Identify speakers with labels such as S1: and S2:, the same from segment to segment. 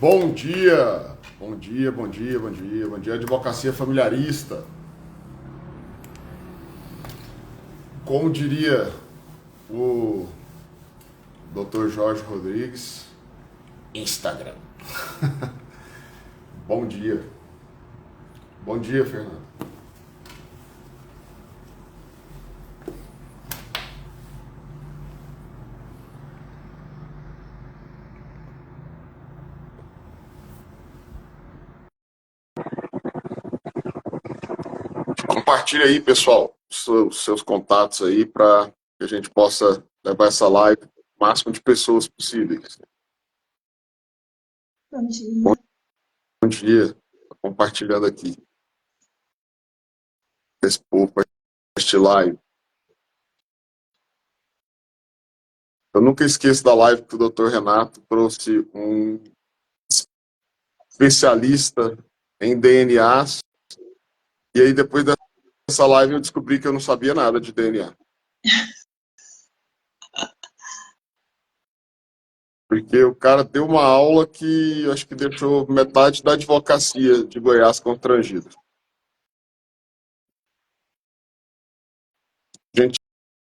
S1: Bom dia, bom dia, bom dia, bom dia, bom dia, advocacia familiarista. Como diria o Dr. Jorge Rodrigues, Instagram. Bom dia. Bom dia, Fernando. Compartilha aí, pessoal, os seus contatos aí para que a gente possa levar essa live o máximo de pessoas possíveis.
S2: Bom dia.
S1: Bom dia. Tô compartilhando aqui esse povo para este live. Eu nunca esqueço da live que o Dr. Renato trouxe um especialista em DNAs, e aí depois dessa live eu descobri que eu não sabia nada de DNA. Porque o cara deu uma aula que acho que deixou metade da advocacia de Goiás constrangida. A gente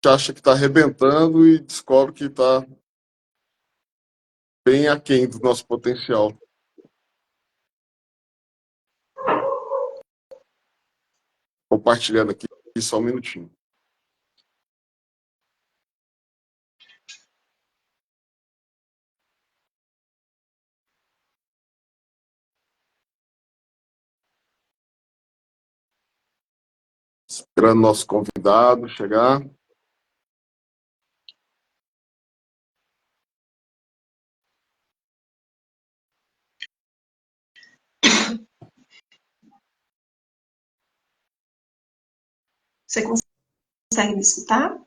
S1: acha que está arrebentando e descobre que está bem aquém do nosso potencial. Compartilhando aqui só um minutinho. Esperando nosso convidado chegar.
S2: Você consegue me escutar?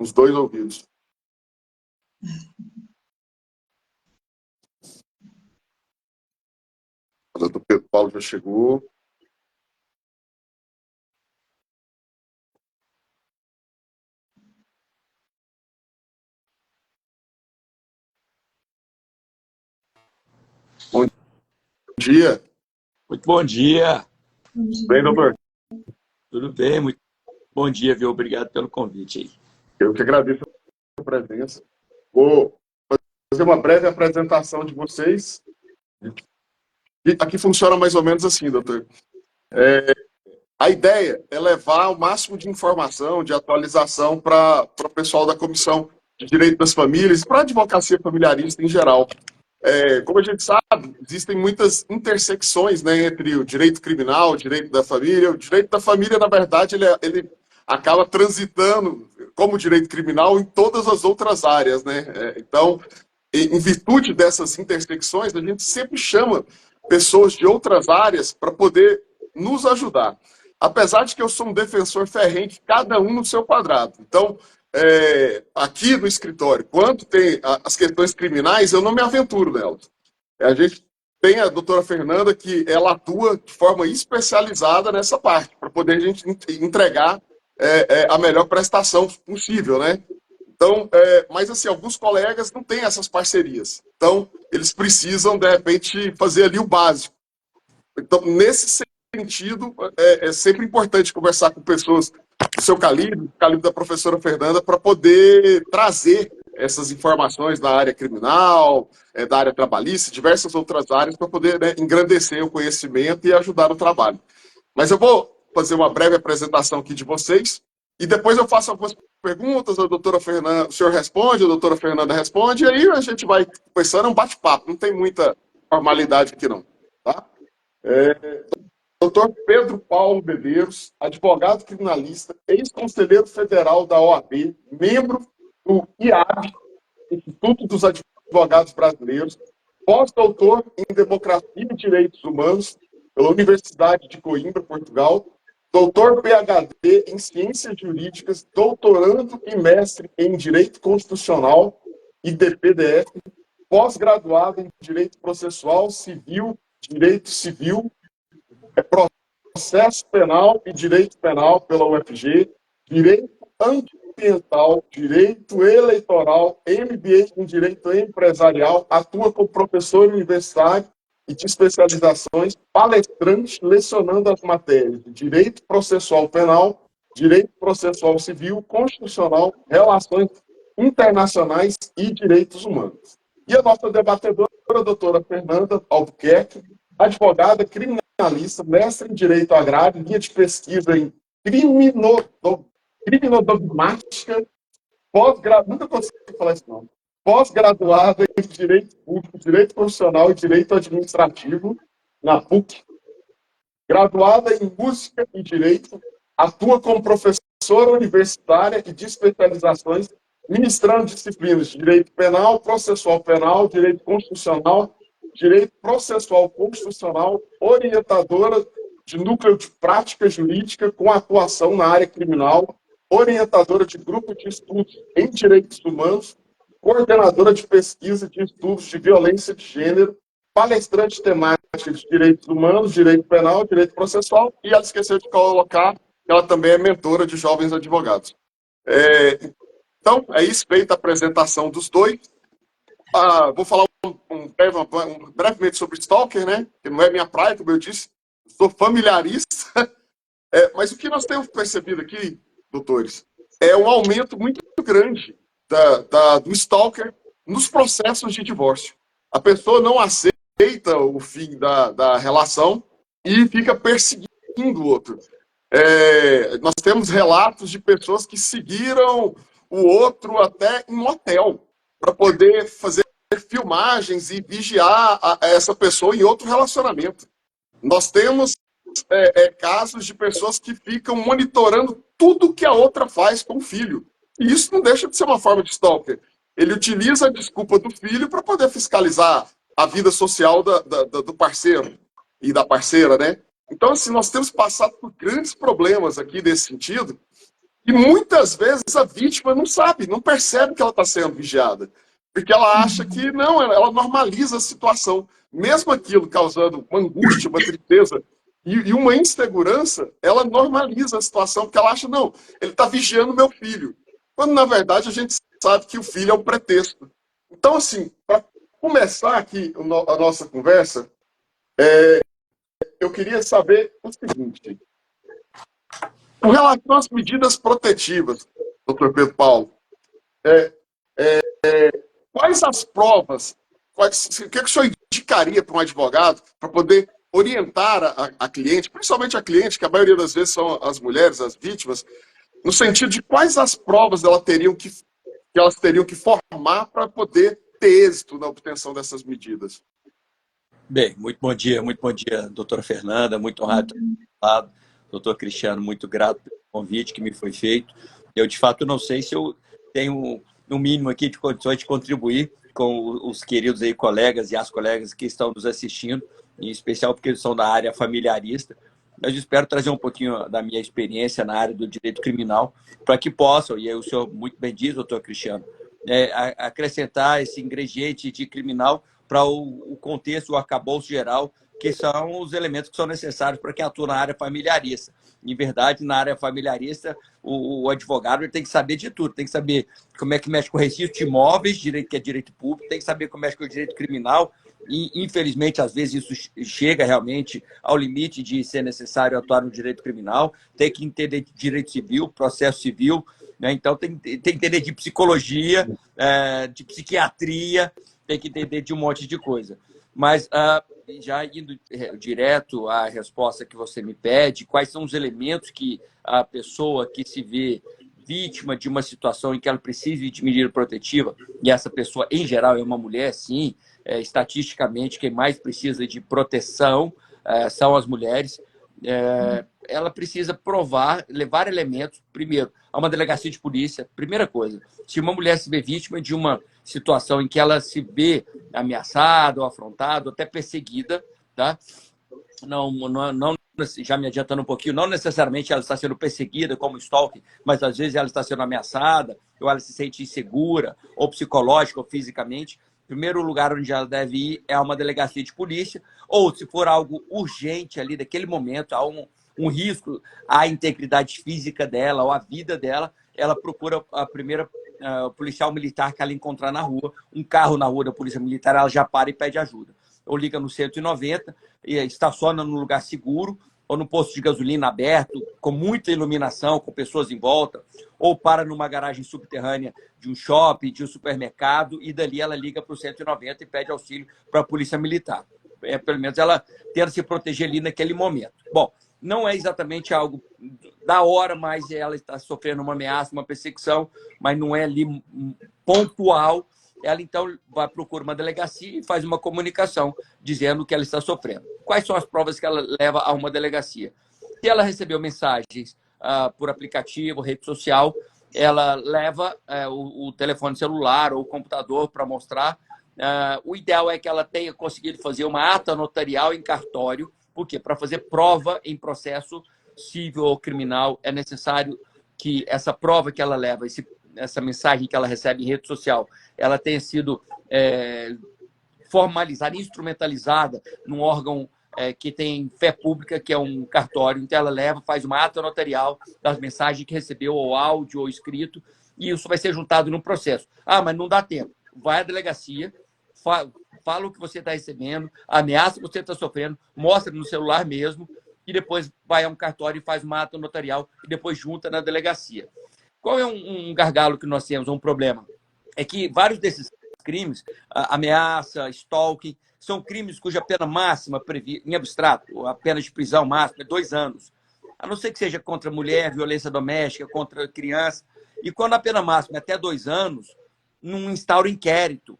S1: Os dois ouvidos. A do Pedro Paulo já chegou. Bom dia.
S3: Muito bom dia.
S2: Bom dia.
S1: Bem, doutor?
S3: Tudo bem? Muito bom dia, viu? Obrigado pelo convite aí.
S1: Eu que agradeço a presença. Vou fazer uma breve apresentação de vocês. E aqui funciona mais ou menos assim, doutor. A ideia é levar o máximo de informação, de atualização para o pessoal da Comissão de Direito das Famílias, para a advocacia familiarista em geral. Como a gente sabe, existem muitas intersecções, né, entre o direito criminal, o direito da família. O direito da família, na verdade, ele acaba transitando como direito criminal em todas as outras áreas, né? Então, em virtude dessas intersecções, a gente sempre chama pessoas de outras áreas para poder nos ajudar. Apesar de que eu sou um defensor ferrenho, cada um no seu quadrado. Então, aqui no escritório, quando tem as questões criminais, eu não me aventuro nelas. A gente tem a doutora Fernanda, que ela atua de forma especializada nessa parte, para poder a gente entregar a melhor prestação possível, né? Então, mas assim, alguns colegas não têm essas parcerias. Então, eles precisam, de repente, fazer ali o básico. Então, nesse sentido, é sempre importante conversar com pessoas do seu calibre, do calibre da professora Fernanda, para poder trazer essas informações da área criminal, da área trabalhista, diversas outras áreas, para poder, né, engrandecer o conhecimento e ajudar no trabalho. Mas eu vou fazer uma breve apresentação aqui de vocês, e depois eu faço algumas perguntas, a doutora Fernanda, o senhor responde, a doutora Fernanda responde, e aí a gente vai conversando, é um bate-papo, não tem muita formalidade aqui não, tá? Dr. Pedro Paulo Medeiros, advogado criminalista, ex-conselheiro federal da OAB, membro do IAB, Instituto dos Advogados Brasileiros, pós-doutor em Democracia e Direitos Humanos pela Universidade de Coimbra, Portugal, doutor PhD em Ciências Jurídicas, doutorando e mestre em Direito Constitucional e DPDF, pós-graduado em Direito Processual Civil, Direito Civil, Processo Penal e Direito Penal pela UFG, Direito ambiental, direito eleitoral, MBA em direito empresarial, atua como professor universitário e de especializações, palestrante, lecionando as matérias de direito processual penal, direito processual civil, constitucional, relações internacionais e direitos humanos. E a nossa debatedora, a doutora Fernanda Albuquerque, advogada criminalista, mestre em Direito Agrário, linha de pesquisa em criminodogmática, nunca consigo falar isso não, pós-graduada em Direito Público, Direito Constitucional e Direito Administrativo, na PUC, graduada em Música e Direito, atua como professora universitária e de especializações, ministrando disciplinas de Direito Penal, Processual Penal, Direito Constitucional, Direito Processual Constitucional, orientadora de núcleo de prática jurídica com atuação na área criminal, orientadora de grupo de estudos em direitos humanos, coordenadora de pesquisa de estudos de violência de gênero, palestrante temática de direitos humanos, direito penal, direito processual, e ela esqueceu de colocar que ela também é mentora de jovens advogados. Então, é isso, feita a apresentação dos dois. Vou falar brevemente sobre Stalker, né? Que não é minha praia, como eu disse, sou familiarista. Mas o que nós temos percebido aqui, doutores, é um aumento muito grande do Stalker nos processos de divórcio. A pessoa não aceita o fim da relação e fica perseguindo o outro. Nós temos relatos de pessoas que seguiram o outro até em motel para poder fazer filmagens e vigiar essa pessoa em outro relacionamento. Nós temos casos de pessoas que ficam monitorando tudo que a outra faz com o filho. E isso não deixa de ser uma forma de stalker. Ele utiliza a desculpa do filho para poder fiscalizar a vida social do parceiro e da parceira, né? Então, assim, nós temos passado por grandes problemas aqui nesse sentido, e muitas vezes a vítima não sabe, não percebe que ela está sendo vigiada, porque ela acha que não, ela normaliza a situação. Mesmo aquilo causando uma angústia, uma tristeza e uma insegurança, ela normaliza a situação, porque ela acha, não, ele está vigiando meu filho. Quando, na verdade, a gente sabe que o filho é um pretexto. Então, assim, para começar aqui a nossa conversa, eu queria saber o seguinte. Com relação às medidas protetivas, doutor Pedro Paulo, quais as provas, o que o senhor indicaria para um advogado para poder orientar a cliente, principalmente a cliente, que a maioria das vezes são as mulheres, as vítimas, no sentido de quais as provas elas teriam que formar para poder ter êxito na obtenção dessas medidas?
S3: Bem, muito bom dia, doutora Fernanda, muito honrado ter falado. Doutor Cristiano, muito grato pelo convite que me foi feito. Eu, de fato, não sei se eu tenho no mínimo aqui de condições de contribuir com os queridos aí colegas e as colegas que estão nos assistindo, em especial porque eles são da área familiarista. Mas espero trazer um pouquinho da minha experiência na área do direito criminal para que possam, e aí o senhor muito bem diz, doutor Cristiano, acrescentar esse ingrediente de criminal para o contexto, o arcabouço geral, que são os elementos que são necessários para quem atua na área familiarista. Em verdade, na área familiarista, o advogado tem que saber de tudo, tem que saber como é que mexe com o registro de imóveis, direito que é direito público, tem que saber como mexe com o direito criminal, e infelizmente, às vezes, isso chega realmente ao limite de ser necessário atuar no direito criminal, tem que entender de direito civil, processo civil, né? Então tem que entender de psicologia, de psiquiatria, tem que entender de um monte de coisa. Mas, já indo direto à resposta que você me pede, quais são os elementos que a pessoa que se vê vítima de uma situação em que ela precisa de medida protetiva, e essa pessoa, em geral, é uma mulher, sim, estatisticamente, quem mais precisa de proteção são as mulheres, ela precisa provar, levar elementos, primeiro, a uma delegacia de polícia. Primeira coisa, se uma mulher se vê vítima de uma situação em que ela se vê ameaçada ou afrontada, ou até perseguida, tá? Não, já me adiantando um pouquinho, não necessariamente ela está sendo perseguida como stalker, mas às vezes ela está sendo ameaçada, ou ela se sente insegura, ou psicológica, ou fisicamente. O primeiro lugar onde ela deve ir é a uma delegacia de polícia, ou se for algo urgente ali daquele momento, há um risco à integridade física dela ou à vida dela, ela procura a primeira policial militar que ela encontrar na rua, um carro na rua da polícia militar, ela já para e pede ajuda. Ou liga no 190, e estaciona num lugar seguro, ou no posto de gasolina aberto, com muita iluminação, com pessoas em volta, ou para numa garagem subterrânea de um shopping, de um supermercado, e dali ela liga para o 190 e pede auxílio para a polícia militar. Pelo menos ela tenta se proteger ali naquele momento. Bom, não é exatamente algo da hora, mas ela está sofrendo uma ameaça, uma perseguição, mas não é ali pontual. Ela, então, vai procurar uma delegacia e faz uma comunicação dizendo que ela está sofrendo. Quais são as provas que ela leva a uma delegacia? Se ela recebeu mensagens por aplicativo, rede social, ela leva o telefone celular ou o computador para mostrar. O ideal é que ela tenha conseguido fazer uma ata notarial em cartório. Por quê? Para fazer prova em processo civil ou criminal, é necessário que essa prova que ela leva, essa mensagem que ela recebe em rede social, ela tenha sido formalizada, instrumentalizada num órgão que tem fé pública, que é um cartório. Então, ela leva, faz uma ata notarial das mensagens que recebeu, ou áudio, ou escrito, e isso vai ser juntado no processo. Mas não dá tempo. Vai à delegacia, fala o que você está recebendo, a ameaça que você está sofrendo, mostra no celular mesmo, e depois vai a um cartório e faz uma ata notarial, e depois junta na delegacia. Qual é um gargalo que nós temos, um problema? É que vários desses crimes, ameaça, stalking, são crimes cuja pena máxima, em abstrato, a pena de prisão máxima é 2 anos. A não ser que seja contra mulher, violência doméstica, contra criança. E quando a pena máxima é até 2 anos, não instaura inquérito,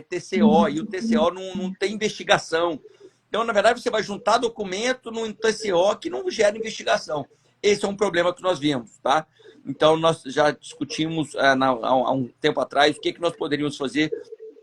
S3: TCO, e o TCO não tem investigação. Então, na verdade, você vai juntar documento num TCO que não gera investigação. Esse é um problema que nós vimos, tá? Então, nós já discutimos há um tempo atrás o que nós poderíamos fazer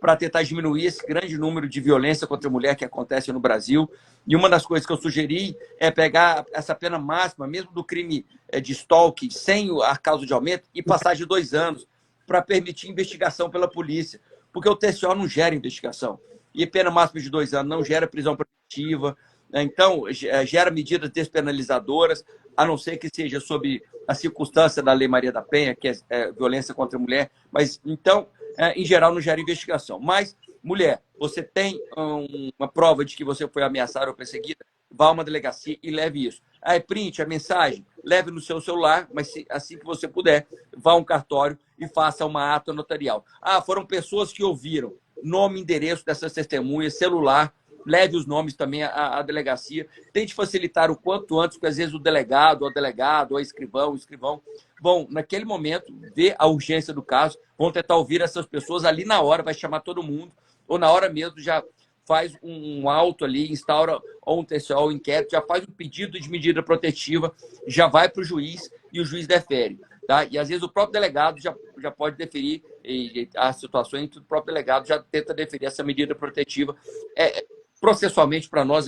S3: para tentar diminuir esse grande número de violência contra a mulher que acontece no Brasil. E uma das coisas que eu sugeri é pegar essa pena máxima, mesmo do crime de stalking, sem a causa de aumento, e passar de 2 anos para permitir investigação pela polícia. Porque o TCO não gera investigação. E pena máxima de 2 anos não gera prisão preventiva. Então, gera medidas despenalizadoras, a não ser que seja sob a circunstância da Lei Maria da Penha, que é violência contra a mulher. Mas, então, em geral, não gera investigação. Mas, mulher, você tem uma prova de que você foi ameaçada ou perseguida, vá a uma delegacia e leve isso. Print a mensagem, leve no seu celular, mas assim que você puder, vá a um cartório e faça uma ata notarial. Foram pessoas que ouviram. Nome, endereço dessas testemunhas, celular, leve os nomes também à delegacia. Tente facilitar o quanto antes, porque às vezes o delegado, ou o escrivão, vão, naquele momento, ver a urgência do caso, vão tentar ouvir essas pessoas ali na hora, vai chamar todo mundo, ou na hora mesmo já faz um auto ali, instaura ou um TCO, ou um inquérito, já faz um pedido de medida protetiva, já vai para o juiz e o juiz defere. Tá? E às vezes o próprio delegado já pode deferir, e as situações em que o próprio delegado já tenta deferir essa medida protetiva. Processualmente, para nós,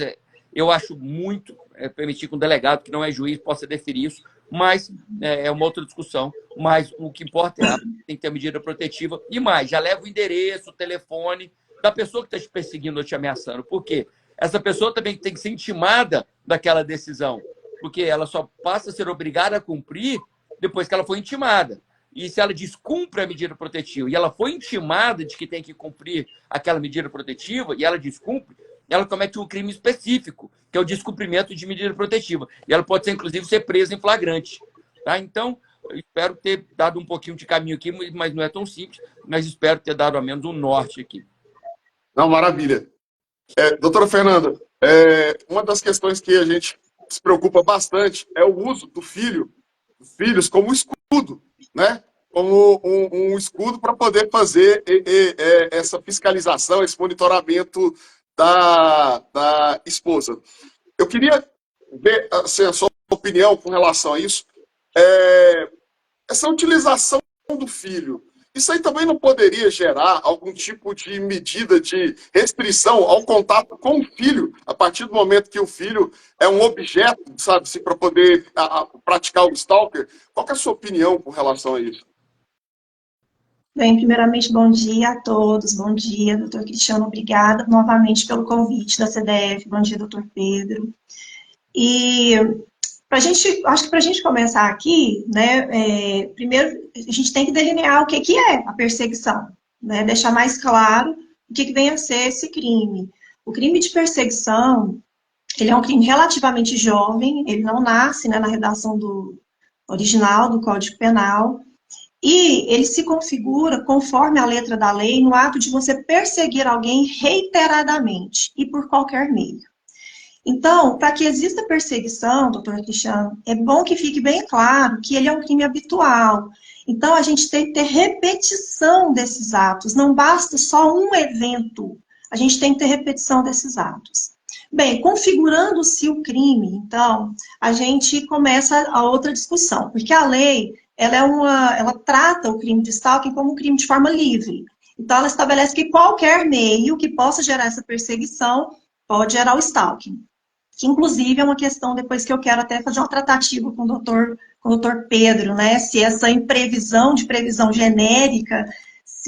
S3: eu acho muito permitir que um delegado, que não é juiz, possa deferir isso, mas é uma outra discussão. Mas o que importa é que tem que ter a medida protetiva. E mais, já leva o endereço, o telefone da pessoa que está te perseguindo ou te ameaçando. Por quê? Essa pessoa também tem que ser intimada daquela decisão, porque ela só passa a ser obrigada a cumprir depois que ela foi intimada. E se ela descumpre a medida protetiva e ela foi intimada de que tem que cumprir aquela medida protetiva e ela descumpre, ela comete um crime específico, que é o descumprimento de medida protetiva. E ela pode, inclusive, ser presa em flagrante. Tá? Então, eu espero ter dado um pouquinho de caminho aqui, mas não é tão simples, mas espero ter dado ao menos um norte aqui.
S1: Não, maravilha. Doutora Fernanda, uma das questões que a gente se preocupa bastante é o uso dos filhos como escudo, né? Como um escudo para poder fazer essa fiscalização, esse monitoramento da esposa. Eu queria ver assim, a sua opinião com relação a isso. Essa utilização do filho, isso aí também não poderia gerar algum tipo de medida de restrição ao contato com o filho, a partir do momento que o filho é um objeto, sabe, para poder praticar o stalker? Qual que é a sua opinião com relação a isso?
S2: Bem, primeiramente, bom dia a todos. Bom dia, doutor Cristiano. Obrigada novamente pelo convite da CDF. Bom dia, doutor Pedro. E Acho que para a gente começar aqui, né, primeiro a gente tem que delinear o que é a perseguição, né, deixar mais claro o que vem a ser esse crime. O crime de perseguição, ele é um crime relativamente jovem, ele não nasce, né, na redação original do Código Penal, e ele se configura, conforme a letra da lei, no ato de você perseguir alguém reiteradamente e por qualquer meio. Então, para que exista perseguição, doutor Cristiano, é bom que fique bem claro que ele é um crime habitual. Então, a gente tem que ter repetição desses atos, não basta só um evento, a gente tem que ter repetição desses atos. Bem, configurando-se o crime, então, a gente começa a outra discussão, porque a lei, ela trata o crime de stalking como um crime de forma livre. Então, ela estabelece que qualquer meio que possa gerar essa perseguição pode gerar o stalking. Que, inclusive, é uma questão depois que eu quero até fazer uma tratativa com o doutor Pedro, né? Se essa imprevisão de previsão genérica,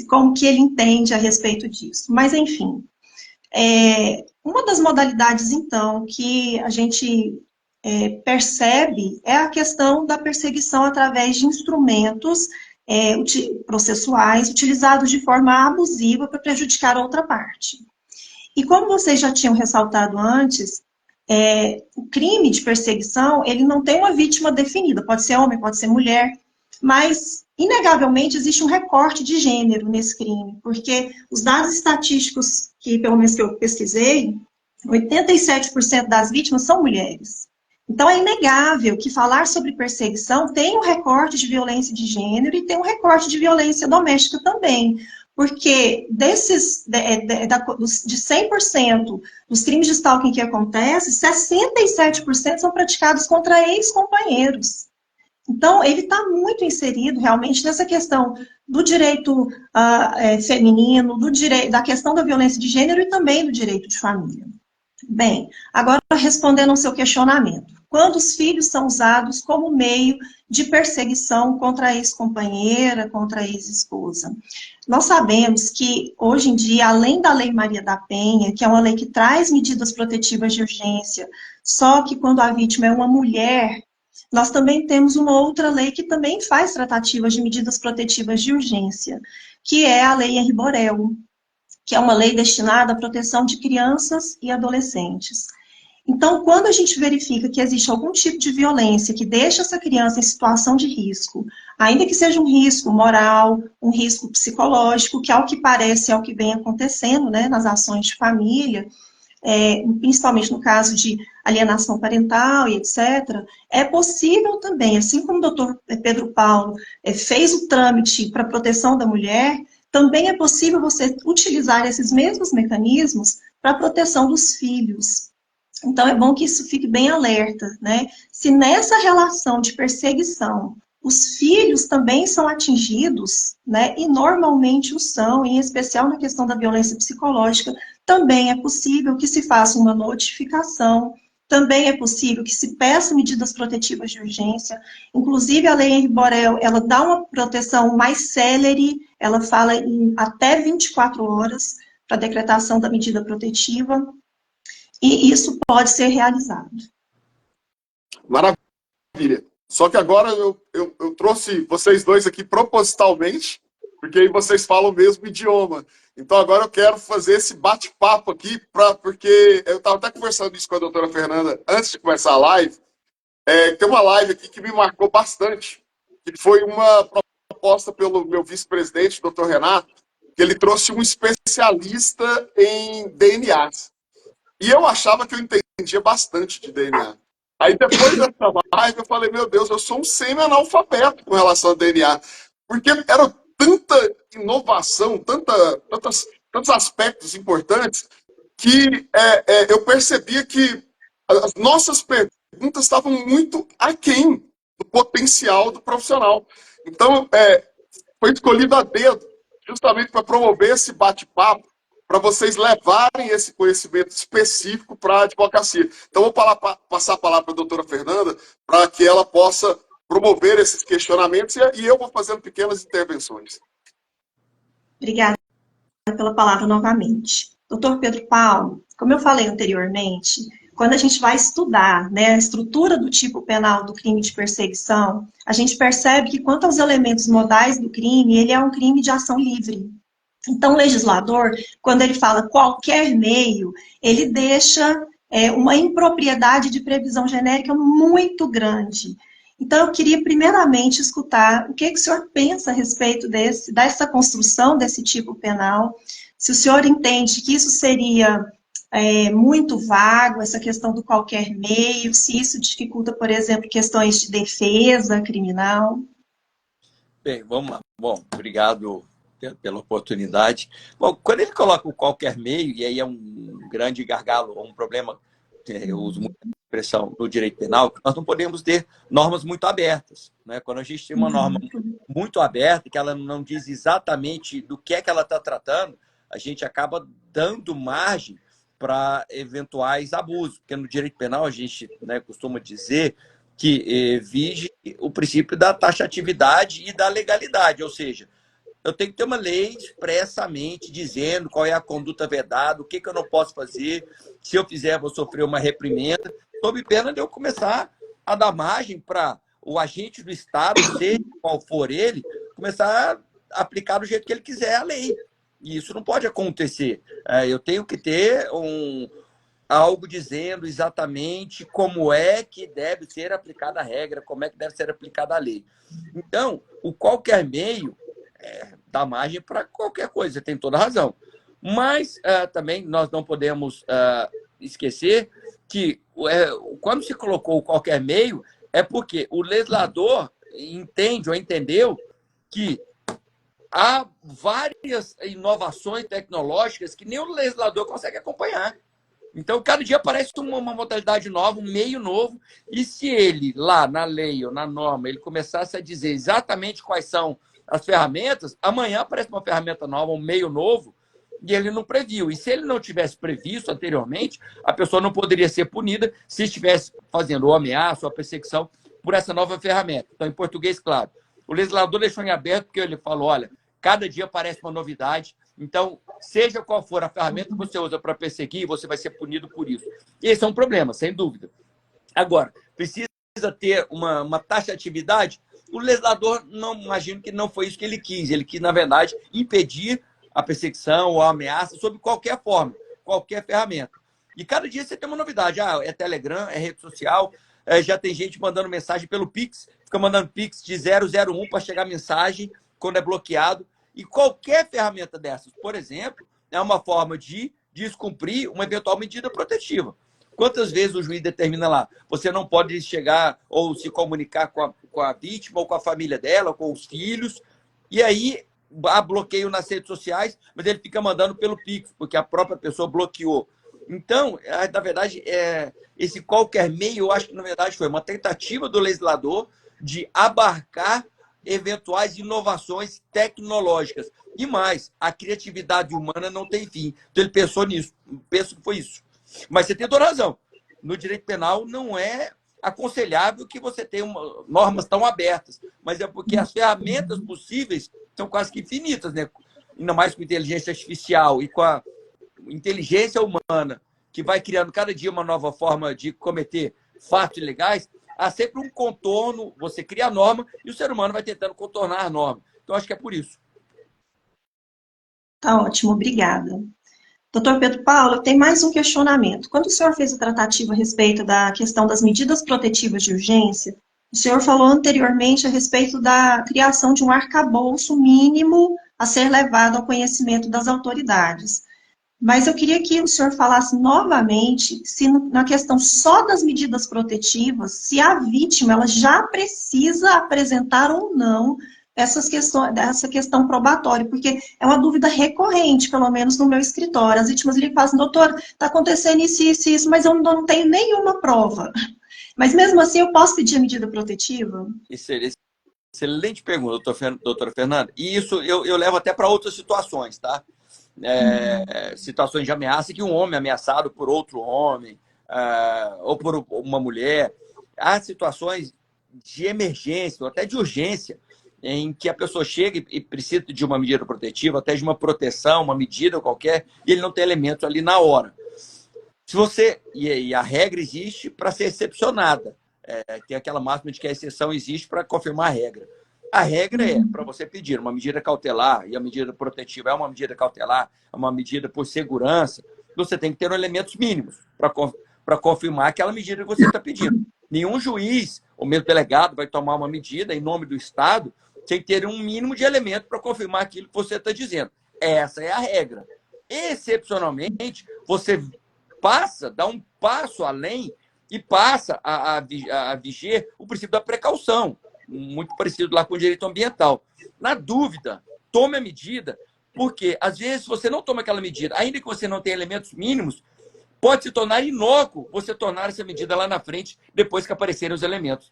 S2: como que ele entende a respeito disso. Mas, enfim, uma das modalidades, então, que a gente percebe é a questão da perseguição através de instrumentos processuais utilizados de forma abusiva para prejudicar a outra parte. E como vocês já tinham ressaltado antes, o crime de perseguição, ele não tem uma vítima definida, pode ser homem, pode ser mulher, mas, inegavelmente, existe um recorte de gênero nesse crime, porque os dados estatísticos, pelo menos que eu pesquisei, 87% das vítimas são mulheres. Então, é inegável que falar sobre perseguição tem um recorte de violência de gênero e tem um recorte de violência doméstica também. Porque de 100% dos crimes de stalking que acontecem, 67% são praticados contra ex-companheiros. Então, ele está muito inserido realmente nessa questão do direito feminino, da questão da violência de gênero e também do direito de família. Bem, agora respondendo ao seu questionamento. Quando os filhos são usados como meio de perseguição contra a ex-companheira, contra a ex-esposa? Nós sabemos que, hoje em dia, além da Lei Maria da Penha, que é uma lei que traz medidas protetivas de urgência, só que quando a vítima é uma mulher, nós também temos uma outra lei que também faz tratativas de medidas protetivas de urgência, que é a Lei Henri Borel, que é uma lei destinada à proteção de crianças e adolescentes. Então, quando a gente verifica que existe algum tipo de violência que deixa essa criança em situação de risco, ainda que seja um risco moral, um risco psicológico, que ao que parece é o que vem acontecendo, né, nas ações de família, principalmente no caso de alienação parental e etc., é possível também, assim como o doutor Pedro Paulo fez o trâmite para a proteção da mulher, também é possível você utilizar esses mesmos mecanismos para a proteção dos filhos. Então, é bom que isso fique bem alerta, né? Se nessa relação de perseguição, os filhos também são atingidos, né? E normalmente o são, em especial na questão da violência psicológica, também é possível que se faça uma notificação, também é possível que se peça medidas protetivas de urgência. Inclusive, a Lei Henri Borel, ela dá uma proteção mais célere, ela fala em até 24 horas para a decretação da medida protetiva, e isso pode ser realizado.
S1: Maravilha. Só que agora eu trouxe vocês dois aqui propositalmente, porque aí vocês falam o mesmo idioma. Então agora eu quero fazer esse bate-papo aqui, porque eu estava até conversando isso com a doutora Fernanda antes de começar a live. Tem uma live aqui que me marcou bastante, que foi uma proposta pelo meu vice-presidente, doutor Renato, que ele trouxe um especialista em DNA. E eu achava que eu entendia bastante de DNA. Aí depois dessa live eu falei, meu Deus, eu sou um semi-analfabeto com relação ao DNA. Porque era tanta inovação, tantos aspectos importantes, que eu percebia que as nossas perguntas estavam muito aquém do potencial do profissional. Então, foi escolhido a dedo, justamente para promover esse bate-papo, para vocês levarem esse conhecimento específico para a advocacia. Então, vou passar a palavra para a doutora Fernanda, para que ela possa promover esses questionamentos e eu vou fazendo pequenas intervenções.
S2: Obrigada pela palavra novamente. Doutor Pedro Paulo, como eu falei anteriormente, quando a gente vai estudar, né, a estrutura do tipo penal do crime de perseguição, a gente percebe que quanto aos elementos modais do crime, ele é um crime de ação livre. Então, o legislador, quando ele fala qualquer meio, ele deixa uma impropriedade de previsão genérica muito grande. Então, eu queria primeiramente escutar o que o senhor pensa a respeito dessa construção desse tipo penal, se o senhor entende que isso seria muito vago, essa questão do qualquer meio, se isso dificulta, por exemplo, questões de defesa criminal.
S3: Bem, vamos lá. Bom, obrigado pela oportunidade. Bom, quando ele coloca o qualquer meio, e aí é um grande gargalo, um problema, eu uso muito a expressão no direito penal, nós não podemos ter normas muito abertas, né? Quando a gente tem uma norma muito aberta, que ela não diz exatamente do que é que ela está tratando, a gente acaba dando margem para eventuais abusos, porque no direito penal a gente, né, costuma dizer que vige o princípio da taxatividade e da legalidade, ou seja, eu tenho que ter uma lei expressamente dizendo qual é a conduta vedada, o que eu não posso fazer, se eu fizer vou sofrer uma reprimenda, sob pena de eu começar a dar margem para o agente do Estado, seja qual for ele, começar a aplicar do jeito que ele quiser a lei. E isso não pode acontecer. Eu tenho que ter algo dizendo exatamente como é que deve ser aplicada a regra, como é que deve ser aplicada a lei. Então, o qualquer meio dá margem para qualquer coisa, você tem toda a razão. Mas também nós não podemos esquecer que quando se colocou qualquer meio, é porque o legislador entende ou entendeu que há várias inovações tecnológicas que nem o legislador consegue acompanhar. Então, cada dia aparece uma modalidade nova, um meio novo, e se ele, lá na lei ou na norma, ele começasse a dizer exatamente quais são as ferramentas, amanhã aparece uma ferramenta nova, um meio novo, e ele não previu. E se ele não tivesse previsto anteriormente, a pessoa não poderia ser punida se estivesse fazendo ou ameaça ou perseguição por essa nova ferramenta. Então, em português, claro, o legislador deixou em aberto porque ele falou, olha, cada dia aparece uma novidade, então, seja qual for a ferramenta que você usa para perseguir, você vai ser punido por isso. E esse é um problema, sem dúvida. Agora, precisa ter uma taxatividade? O legislador, não imagino que não foi isso que ele quis. Ele quis, na verdade, impedir a perseguição ou a ameaça sob qualquer forma, qualquer ferramenta. E cada dia você tem uma novidade. É Telegram, é rede social, já tem gente mandando mensagem pelo Pix, fica mandando Pix de 001 para chegar mensagem quando é bloqueado. E qualquer ferramenta dessas, por exemplo, é uma forma de descumprir uma eventual medida protetiva. Quantas vezes o juiz determina lá? Você não pode chegar ou se comunicar com a vítima ou com a família dela, ou com os filhos. E aí há bloqueio nas redes sociais, mas ele fica mandando pelo Pix, porque a própria pessoa bloqueou. Então, na verdade, esse qualquer meio, eu acho que, na verdade, foi uma tentativa do legislador de abarcar eventuais inovações tecnológicas. E mais, a criatividade humana não tem fim. Então ele pensou nisso. Penso que foi isso. Mas você tem toda razão. No direito penal não é aconselhável que você tenha normas tão abertas. Mas é porque as ferramentas possíveis são quase que infinitas, né? Ainda mais com inteligência artificial e com a inteligência humana, que vai criando cada dia uma nova forma de cometer fatos ilegais, há sempre um contorno, você cria a norma e o ser humano vai tentando contornar a norma. Então, acho que é por isso.
S2: Tá ótimo, obrigada. Doutor Pedro Paulo, tem mais um questionamento. Quando o senhor fez a tratativa a respeito da questão das medidas protetivas de urgência, o senhor falou anteriormente a respeito da criação de um arcabouço mínimo a ser levado ao conhecimento das autoridades. Mas eu queria que o senhor falasse novamente se na questão só das medidas protetivas, se a vítima ela já precisa apresentar ou não essa questão probatória, porque é uma dúvida recorrente, pelo menos no meu escritório. As vítimas ligam e falam assim, doutor, está acontecendo isso, isso, isso, mas eu não tenho nenhuma prova. Mas mesmo assim eu posso pedir a medida protetiva?
S3: Excelente pergunta, doutora Fernanda. E isso eu levo até para outras situações, tá? Situações de ameaça que um homem ameaçado por outro homem ou por uma mulher. Há situações de emergência ou até de urgência em que a pessoa chega e precisa de uma medida protetiva, até de uma proteção, uma medida qualquer, e ele não tem elementos ali na hora. Se você... E a regra existe para ser excepcionada. Tem aquela máxima de que a exceção existe para confirmar a regra. A regra é para você pedir uma medida cautelar, e a medida protetiva é uma medida cautelar, é uma medida por segurança, você tem que ter elementos mínimos para confirmar aquela medida que você está pedindo. Nenhum juiz, ou mesmo delegado, vai tomar uma medida em nome do Estado sem ter um mínimo de elemento para confirmar aquilo que você está dizendo. Essa é a regra. Excepcionalmente, você dá um passo além e passa a viger o princípio da precaução, muito parecido lá com o direito ambiental. Na dúvida, tome a medida, porque, às vezes, você não toma aquela medida, ainda que você não tenha elementos mínimos, pode se tornar inócuo você tornar essa medida lá na frente, depois que aparecerem os elementos.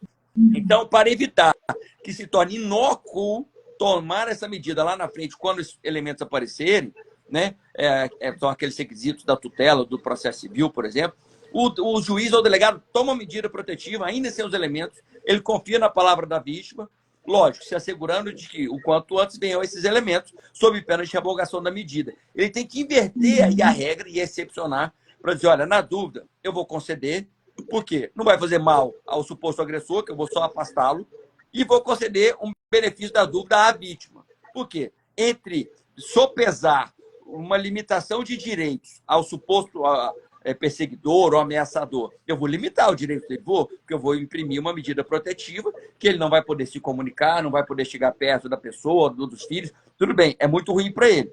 S3: Então, para evitar que se torne inócuo tomar essa medida lá na frente, quando os elementos aparecerem, né, são aqueles requisitos da tutela, do processo civil, por exemplo, o juiz ou o delegado toma uma medida protetiva, ainda sem os elementos, ele confia na palavra da vítima, lógico, se assegurando de que o quanto antes venham esses elementos, sob pena de revogação da medida. Ele tem que inverter aí a regra e excepcionar para dizer, olha, na dúvida, eu vou conceder, porque não vai fazer mal ao suposto agressor, que eu vou só afastá-lo, e vou conceder um benefício da dúvida à vítima. Por quê? Entre sopesar uma limitação de direitos ao suposto perseguidor ou ameaçador, eu vou limitar o direito dele, porque eu vou imprimir uma medida protetiva que ele não vai poder se comunicar, não vai poder chegar perto da pessoa, dos filhos, tudo bem, é muito ruim para ele.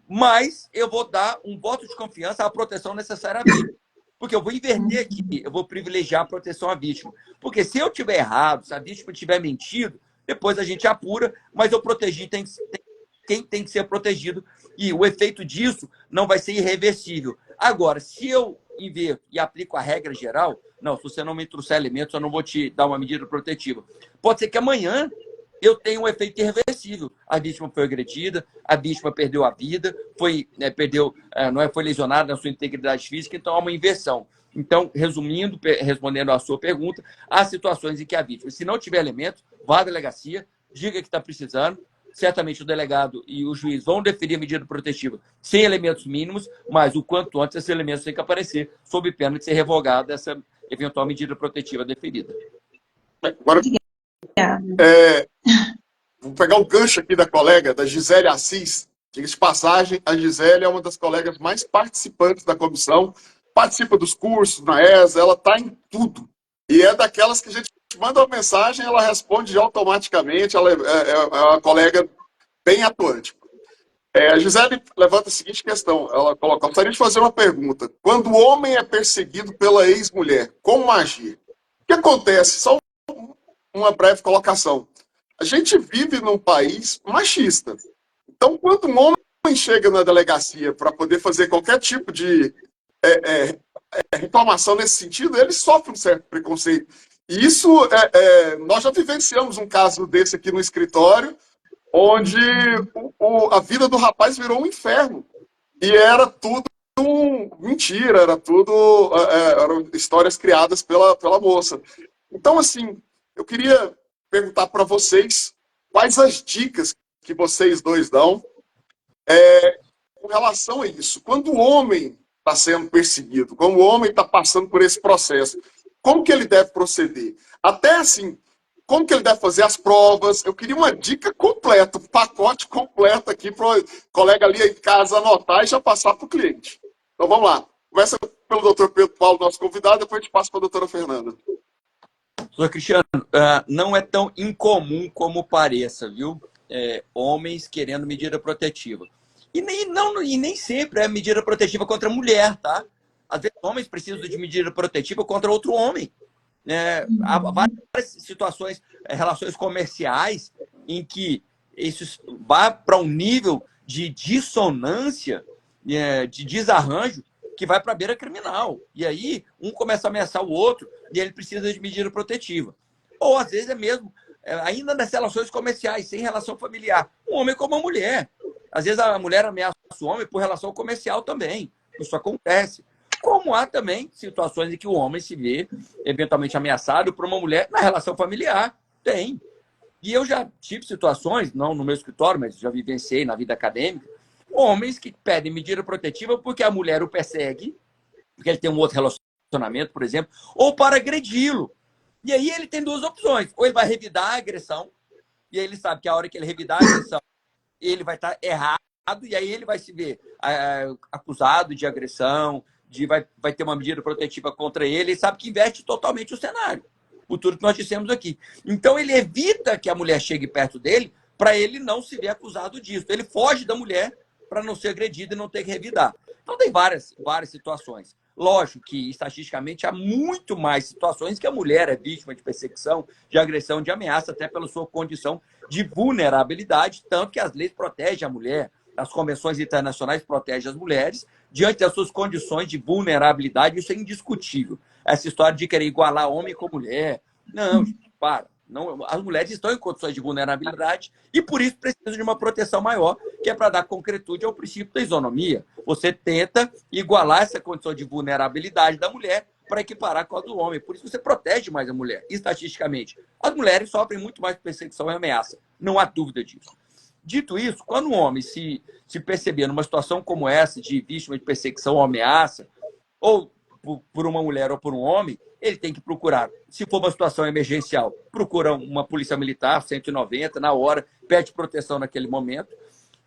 S3: Mas eu vou dar um voto de confiança à proteção necessária à vítima. Porque eu vou inverter aqui, eu vou privilegiar a proteção à vítima. Porque se eu tiver errado, se a vítima tiver mentido, depois a gente apura, mas eu protegi quem tem que ser protegido. E o efeito disso não vai ser irreversível. Agora, se eu inverto e aplico a regra geral, não, se você não me trouxer elementos, eu não vou te dar uma medida protetiva. Pode ser que amanhã eu tenha um efeito irreversível. A vítima foi agredida, a vítima perdeu a vida, foi lesionada na sua integridade física, então há uma inversão. Então, resumindo, respondendo à sua pergunta, há situações em que a vítima, se não tiver elementos, vá à delegacia, diga que está precisando, certamente o delegado e o juiz vão deferir a medida protetiva sem elementos mínimos, mas o quanto antes esses elementos têm que aparecer, sob pena de ser revogada essa eventual medida protetiva deferida.
S1: Agora, vou pegar o gancho aqui da colega, da Gisele Assis. Diga-se de passagem, a Gisele é uma das colegas mais participantes da comissão, participa dos cursos na ESA, ela está em tudo. E é daquelas que a gente manda uma mensagem, ela responde automaticamente, ela é uma colega bem atuante. A Gisele levanta a seguinte questão, ela coloca, gostaria de fazer uma pergunta. Quando o homem é perseguido pela ex-mulher, como agir? O que acontece? Só uma breve colocação. A gente vive num país machista. Então, quando um homem chega na delegacia para poder fazer qualquer tipo de reclamação nesse sentido, ele sofre um certo preconceito. E isso, nós já vivenciamos um caso desse aqui no escritório, onde a vida do rapaz virou um inferno. E era tudo mentira, era tudo eram histórias criadas pela moça. Então, assim, eu queria perguntar para vocês quais as dicas que vocês dois dão com relação a isso. Quando o homem está sendo perseguido, quando o homem está passando por esse processo, como que ele deve proceder? Até assim, como que ele deve fazer as provas? Eu queria uma dica completa, um pacote completo aqui para o colega ali em casa anotar e já passar para o cliente. Então vamos lá. Começa pelo doutor Pedro Paulo, nosso convidado, depois a gente passa para a doutora Fernanda.
S3: Doutor Cristiano, não é tão incomum como pareça, viu? Homens querendo medida protetiva. E nem sempre é medida protetiva contra a mulher, tá? Às vezes, homens precisam de medida protetiva contra outro homem. Há várias situações, relações comerciais, em que isso vai para um nível de dissonância, de desarranjo, que vai para a beira criminal. E aí, um começa a ameaçar o outro e ele precisa de medida protetiva. Ou, às vezes, ainda nas relações comerciais, sem relação familiar. Um homem como uma mulher. Às vezes, a mulher ameaça o homem por relação comercial também. Isso acontece. Como há também situações em que o homem se vê eventualmente ameaçado por uma mulher na relação familiar. Tem. E eu já tive situações, não no meu escritório, mas já vivenciei na vida acadêmica, homens que pedem medida protetiva porque a mulher o persegue, porque ele tem um outro relacionamento, por exemplo, ou para agredi-lo. E aí ele tem duas opções. Ou ele vai revidar a agressão, e aí ele sabe que a hora que ele revidar a agressão, ele vai estar errado, e aí ele vai se ver acusado de agressão, vai ter uma medida protetiva contra ele, e sabe que inverte totalmente o cenário, por tudo que nós dissemos aqui. Então ele evita que a mulher chegue perto dele para ele não se ver acusado disso. Ele foge da mulher para não ser agredido e não ter que revidar. Então tem várias situações. Lógico que, estatisticamente, há muito mais situações que a mulher é vítima de perseguição, de agressão, de ameaça, até pela sua condição de vulnerabilidade, tanto que as leis protegem a mulher, as convenções internacionais protegem as mulheres, diante das suas condições de vulnerabilidade, isso é indiscutível. Essa história de querer igualar homem com mulher, não, para. Não, as mulheres estão em condições de vulnerabilidade e, por isso, precisam de uma proteção maior, que é para dar concretude ao princípio da isonomia. Você tenta igualar essa condição de vulnerabilidade da mulher para equiparar com a do homem. Por isso, você protege mais a mulher, estatisticamente. As mulheres sofrem muito mais perseguição e ameaça. Não há dúvida disso. Dito isso, quando um homem se perceber numa situação como essa, de vítima de perseguição ou ameaça, ou por uma mulher ou por um homem, ele tem que procurar, se for uma situação emergencial, procura uma polícia militar, 190, na hora, pede proteção naquele momento,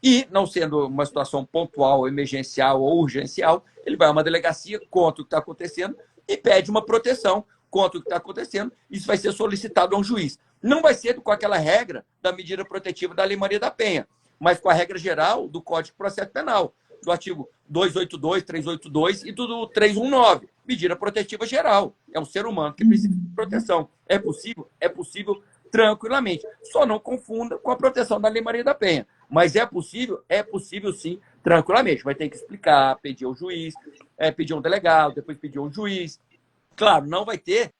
S3: e, não sendo uma situação pontual, emergencial ou urgencial, ele vai a uma delegacia, conta o que está acontecendo e pede uma proteção contra o que está acontecendo. Isso vai ser solicitado a um juiz. Não vai ser com aquela regra da medida protetiva da Lei Maria da Penha, mas com a regra geral do Código de Processo Penal, do artigo 282, 382 e do 319, medida protetiva geral. É um ser humano que precisa de proteção. É possível? É possível tranquilamente. Só não confunda com a proteção da Lei Maria da Penha. Mas é possível sim, tranquilamente. Vai ter que explicar, pedir ao juiz, pedir a um delegado, depois pedir a um juiz. Claro, não vai ter,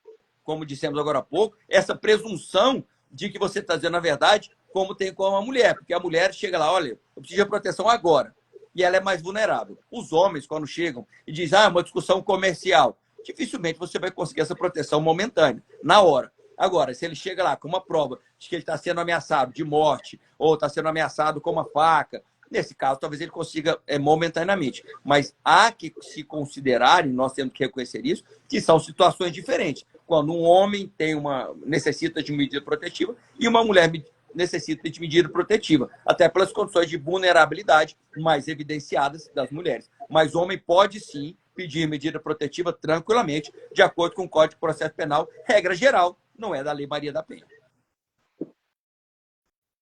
S3: como dissemos agora há pouco, essa presunção de que você está dizendo a verdade, como tem com a mulher. Porque a mulher chega lá, olha, eu preciso de proteção agora. E ela é mais vulnerável. Os homens, quando chegam e dizem, uma discussão comercial, dificilmente você vai conseguir essa proteção momentânea, na hora. Agora, se ele chega lá com uma prova de que ele está sendo ameaçado de morte, ou está sendo ameaçado com uma faca, nesse caso, talvez ele consiga momentaneamente. Mas há que se considerar, e nós temos que reconhecer isso, que são situações diferentes. Quando um homem necessita de medida protetiva e uma mulher necessita de medida protetiva, até pelas condições de vulnerabilidade mais evidenciadas das mulheres. Mas o homem pode, sim, pedir medida protetiva tranquilamente, de acordo com o Código de Processo Penal, regra geral, não é da Lei Maria da Penha.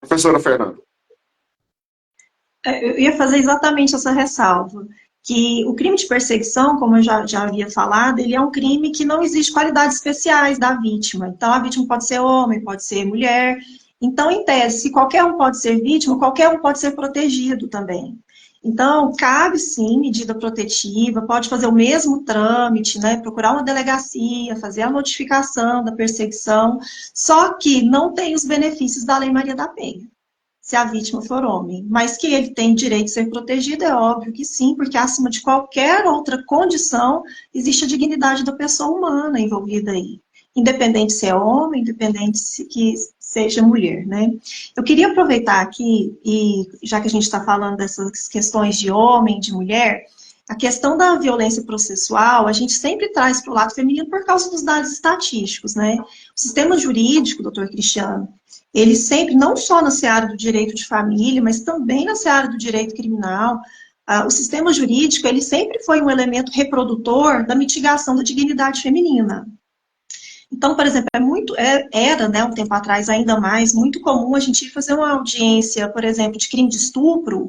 S1: Professora Fernanda.
S2: Eu ia fazer exatamente essa ressalva, que o crime de perseguição, como eu já havia falado, ele é um crime que não existe qualidades especiais da vítima. Então, a vítima pode ser homem, pode ser mulher. Então, em tese, se qualquer um pode ser vítima, qualquer um pode ser protegido também. Então, cabe sim medida protetiva, pode fazer o mesmo trâmite, né, procurar uma delegacia, fazer a notificação da perseguição, só que não tem os benefícios da Lei Maria da Penha, se a vítima for homem. Mas que ele tem direito de ser protegido, é óbvio que sim, porque acima de qualquer outra condição, existe a dignidade da pessoa humana envolvida aí. Independente se é homem, independente se que seja mulher, né? Eu queria aproveitar aqui, e já que a gente está falando dessas questões de homem, de mulher, a questão da violência processual, a gente sempre traz para o lado feminino por causa dos dados estatísticos, né? O sistema jurídico, doutor Cristiano, ele sempre, não só na seara do direito de família, mas também na seara do direito criminal, o sistema jurídico, ele sempre foi um elemento reprodutor da mitigação da dignidade feminina. Então, por exemplo, era, né, um tempo atrás ainda mais, muito comum a gente fazer uma audiência, por exemplo, de crime de estupro,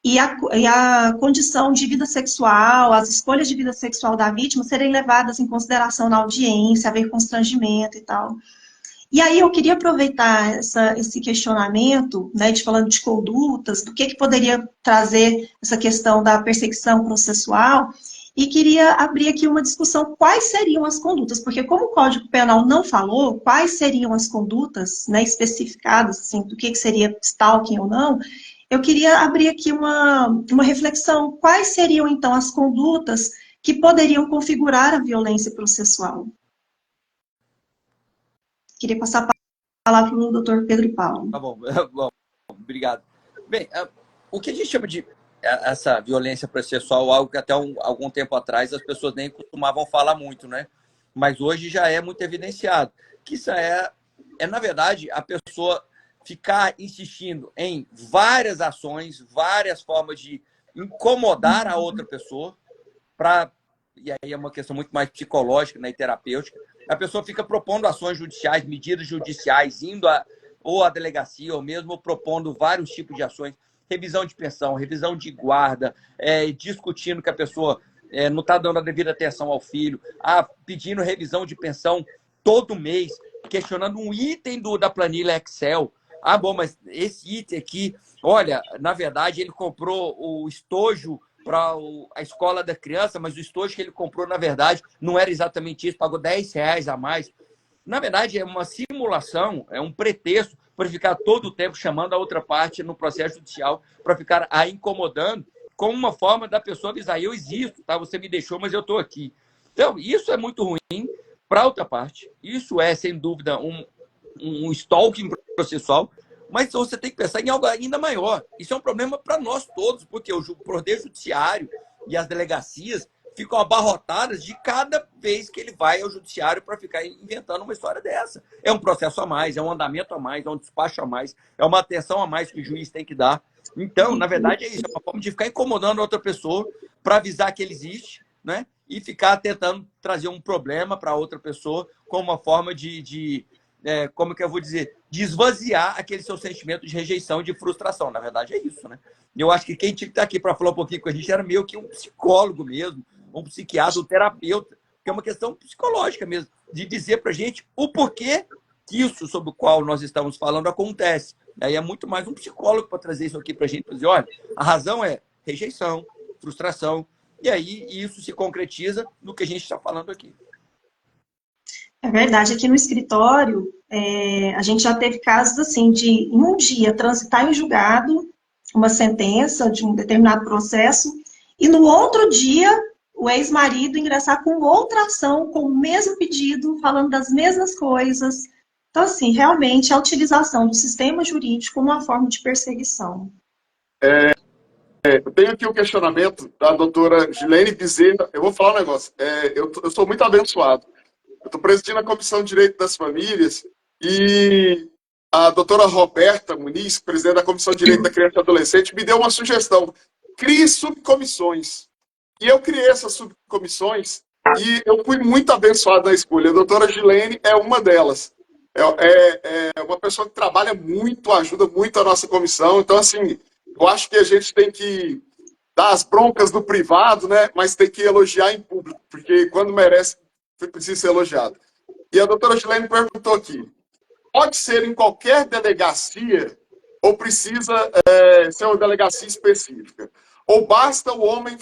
S2: e a condição de vida sexual, as escolhas de vida sexual da vítima serem levadas em consideração na audiência, haver constrangimento e tal. E aí eu queria aproveitar esse questionamento, né, de falando de condutas, do que poderia trazer essa questão da perseguição processual, e queria abrir aqui uma discussão, quais seriam as condutas, porque como o Código Penal não falou quais seriam as condutas, né, especificadas, assim, do que seria stalking ou não, eu queria abrir aqui uma reflexão, quais seriam então as condutas que poderiam configurar a violência processual? Queria passar a palavra para o doutor Pedro Paulo.
S3: Tá bom, bom, obrigado. Bem, o que a gente chama de essa violência processual, algo que até algum tempo atrás as pessoas nem costumavam falar muito, né? Mas hoje já é muito evidenciado. Que isso na verdade, a pessoa ficar insistindo em várias ações, várias formas de incomodar a outra pessoa, e aí é uma questão muito mais psicológica, né, e terapêutica. A pessoa fica propondo ações judiciais, medidas judiciais, indo ou à delegacia, ou mesmo propondo vários tipos de ações, revisão de pensão, revisão de guarda, discutindo que a pessoa não está dando a devida atenção ao filho, pedindo revisão de pensão todo mês, questionando um item da planilha Excel. Bom, mas esse item aqui, olha, na verdade, ele comprou o estojo para a escola da criança, mas o estojo que ele comprou, na verdade, não era exatamente isso, pagou R$10 a mais. Na verdade, é uma simulação, é um pretexto para ficar todo o tempo chamando a outra parte no processo judicial, para ficar a incomodando, como uma forma da pessoa avisar: eu existo, tá? Você me deixou, mas eu estou aqui. Então, isso é muito ruim para a outra parte. Isso é, sem dúvida, um stalking processual, mas você tem que pensar em algo ainda maior. Isso é um problema para nós todos, porque o Poder Judiciário e as delegacias ficam abarrotadas de cada vez que ele vai ao judiciário para ficar inventando uma história dessa. É um processo a mais, é um andamento a mais, é um despacho a mais, é uma atenção a mais que o juiz tem que dar. Então, na verdade, é isso. É uma forma de ficar incomodando a outra pessoa para avisar que ele existe, né? E ficar tentando trazer um problema para outra pessoa como uma forma como que eu vou dizer, de esvaziar aquele seu sentimento de rejeição, de frustração. Na verdade, é isso, né? Eu acho que quem tinha que estar aqui para falar um pouquinho com a gente era meio que um psicólogo mesmo, um psiquiatra, um terapeuta, que é uma questão psicológica mesmo, de dizer para a gente o porquê que isso sobre o qual nós estamos falando acontece. Aí é muito mais um psicólogo para trazer isso aqui para a gente, para dizer: olha, a razão é rejeição, frustração, e aí isso se concretiza no que a gente está falando aqui.
S2: É verdade, aqui no escritório, a gente já teve casos assim de, em um dia, transitar em julgado uma sentença de um determinado processo, e no outro dia, o ex-marido ingressar com outra ação, com o mesmo pedido, falando das mesmas coisas. Então, assim, realmente, a utilização do sistema jurídico como uma forma de perseguição.
S1: Eu tenho aqui o questionamento da doutora Gilene Bezerra. Eu vou falar um negócio. Eu sou muito abençoado. Eu estou presidindo a Comissão de Direito das Famílias e a doutora Roberta Muniz, presidente da Comissão de Direito da Criança e Adolescente, me deu uma sugestão: crie subcomissões. E eu criei essas subcomissões e eu fui muito abençoado na escolha. A doutora Gilene é uma delas. É uma pessoa que trabalha muito, ajuda muito a nossa comissão. Então, assim, eu acho que a gente tem que dar as broncas no privado, né? Mas tem que elogiar em público, porque quando merece, precisa ser elogiado. E a doutora Gilene perguntou aqui: pode ser em qualquer delegacia ou precisa ser uma delegacia específica? Ou basta o homem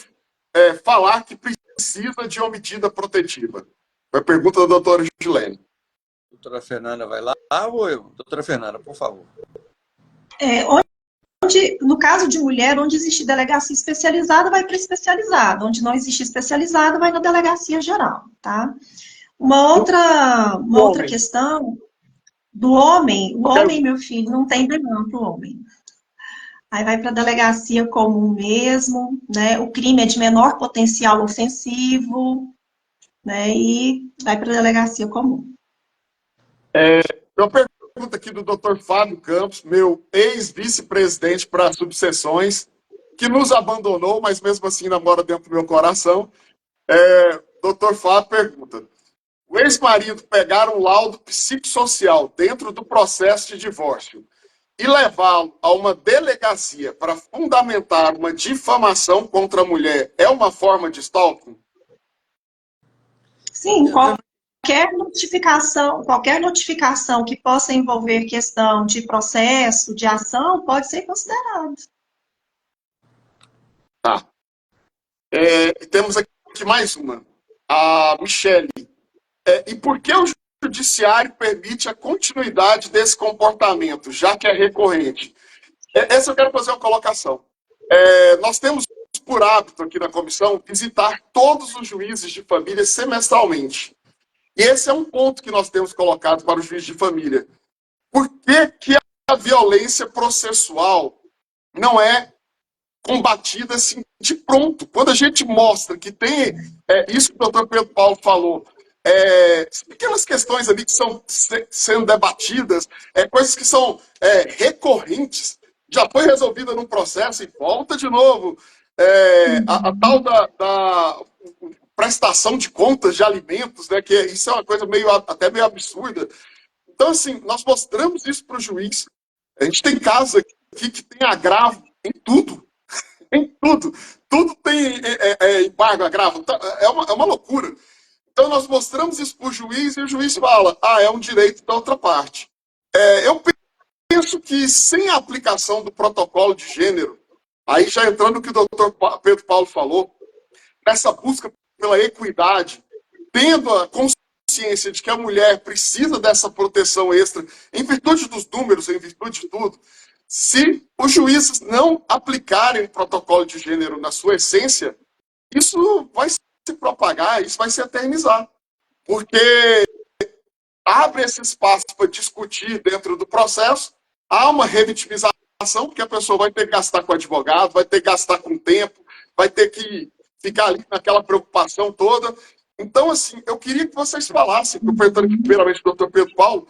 S1: falar que precisa de uma medida protetiva? Foi a pergunta da doutora Gilene.
S3: Doutora Fernanda, vai lá ou eu? Doutora Fernanda, por favor.
S2: No caso de mulher, onde existe delegacia especializada, vai para especializada. Onde não existe especializada, vai na delegacia geral, tá? Uma outra questão do homem. O homem, meu filho, não tem demanda para o homem. Aí vai para a delegacia comum mesmo, né? O crime é de menor potencial ofensivo, né? E vai para a delegacia comum.
S1: Uma pergunta aqui do Dr. Fábio Campos, meu ex-vice-presidente para subseções, que nos abandonou, mas mesmo assim namora dentro do meu coração. Dr. Fábio pergunta: o ex-marido pegar um laudo psicossocial dentro do processo de divórcio e levá-lo a uma delegacia para fundamentar uma difamação contra a mulher é uma forma de stalking?
S2: Sim, qualquer notificação que possa envolver questão de processo, de ação, pode ser considerado.
S1: Tá. Temos aqui mais uma. A Michele. E por que o judiciário permite a continuidade desse comportamento, já que é recorrente? Essa eu quero fazer uma colocação. Nós temos por hábito aqui na comissão visitar todos os juízes de família semestralmente. E esse é um ponto que nós temos colocado para o juiz de família. Por que a violência processual não é combatida assim, de pronto. Quando a gente mostra que tem isso que o doutor Pedro Paulo falou, pequenas questões ali que são sendo debatidas, coisas que são recorrentes, já foi resolvida num processo e volta de novo. A tal da prestação de contas de alimentos, né, que isso é uma coisa até meio absurda. Então, assim, nós mostramos isso para o juiz. A gente tem casos aqui que tem agravo em tudo. Em tudo. Tudo tem embargo, agravo. É uma loucura. Então, nós mostramos isso para o juiz e o juiz fala, é um direito da outra parte. Eu penso que sem a aplicação do protocolo de gênero, aí já entrando no que o doutor Pedro Paulo falou, nessa busca pela equidade, tendo a consciência de que a mulher precisa dessa proteção extra, em virtude dos números, em virtude de tudo, se os juízes não aplicarem o protocolo de gênero na sua essência, isso vai se propagar, isso vai se eternizar. Porque abre esse espaço para discutir dentro do processo, há uma revitimização, porque a pessoa vai ter que gastar com advogado, vai ter que gastar com tempo, vai ter que ficar ali naquela preocupação toda. Então, assim, eu queria que vocês falassem, perguntando aqui primeiramente o doutor Pedro Paulo,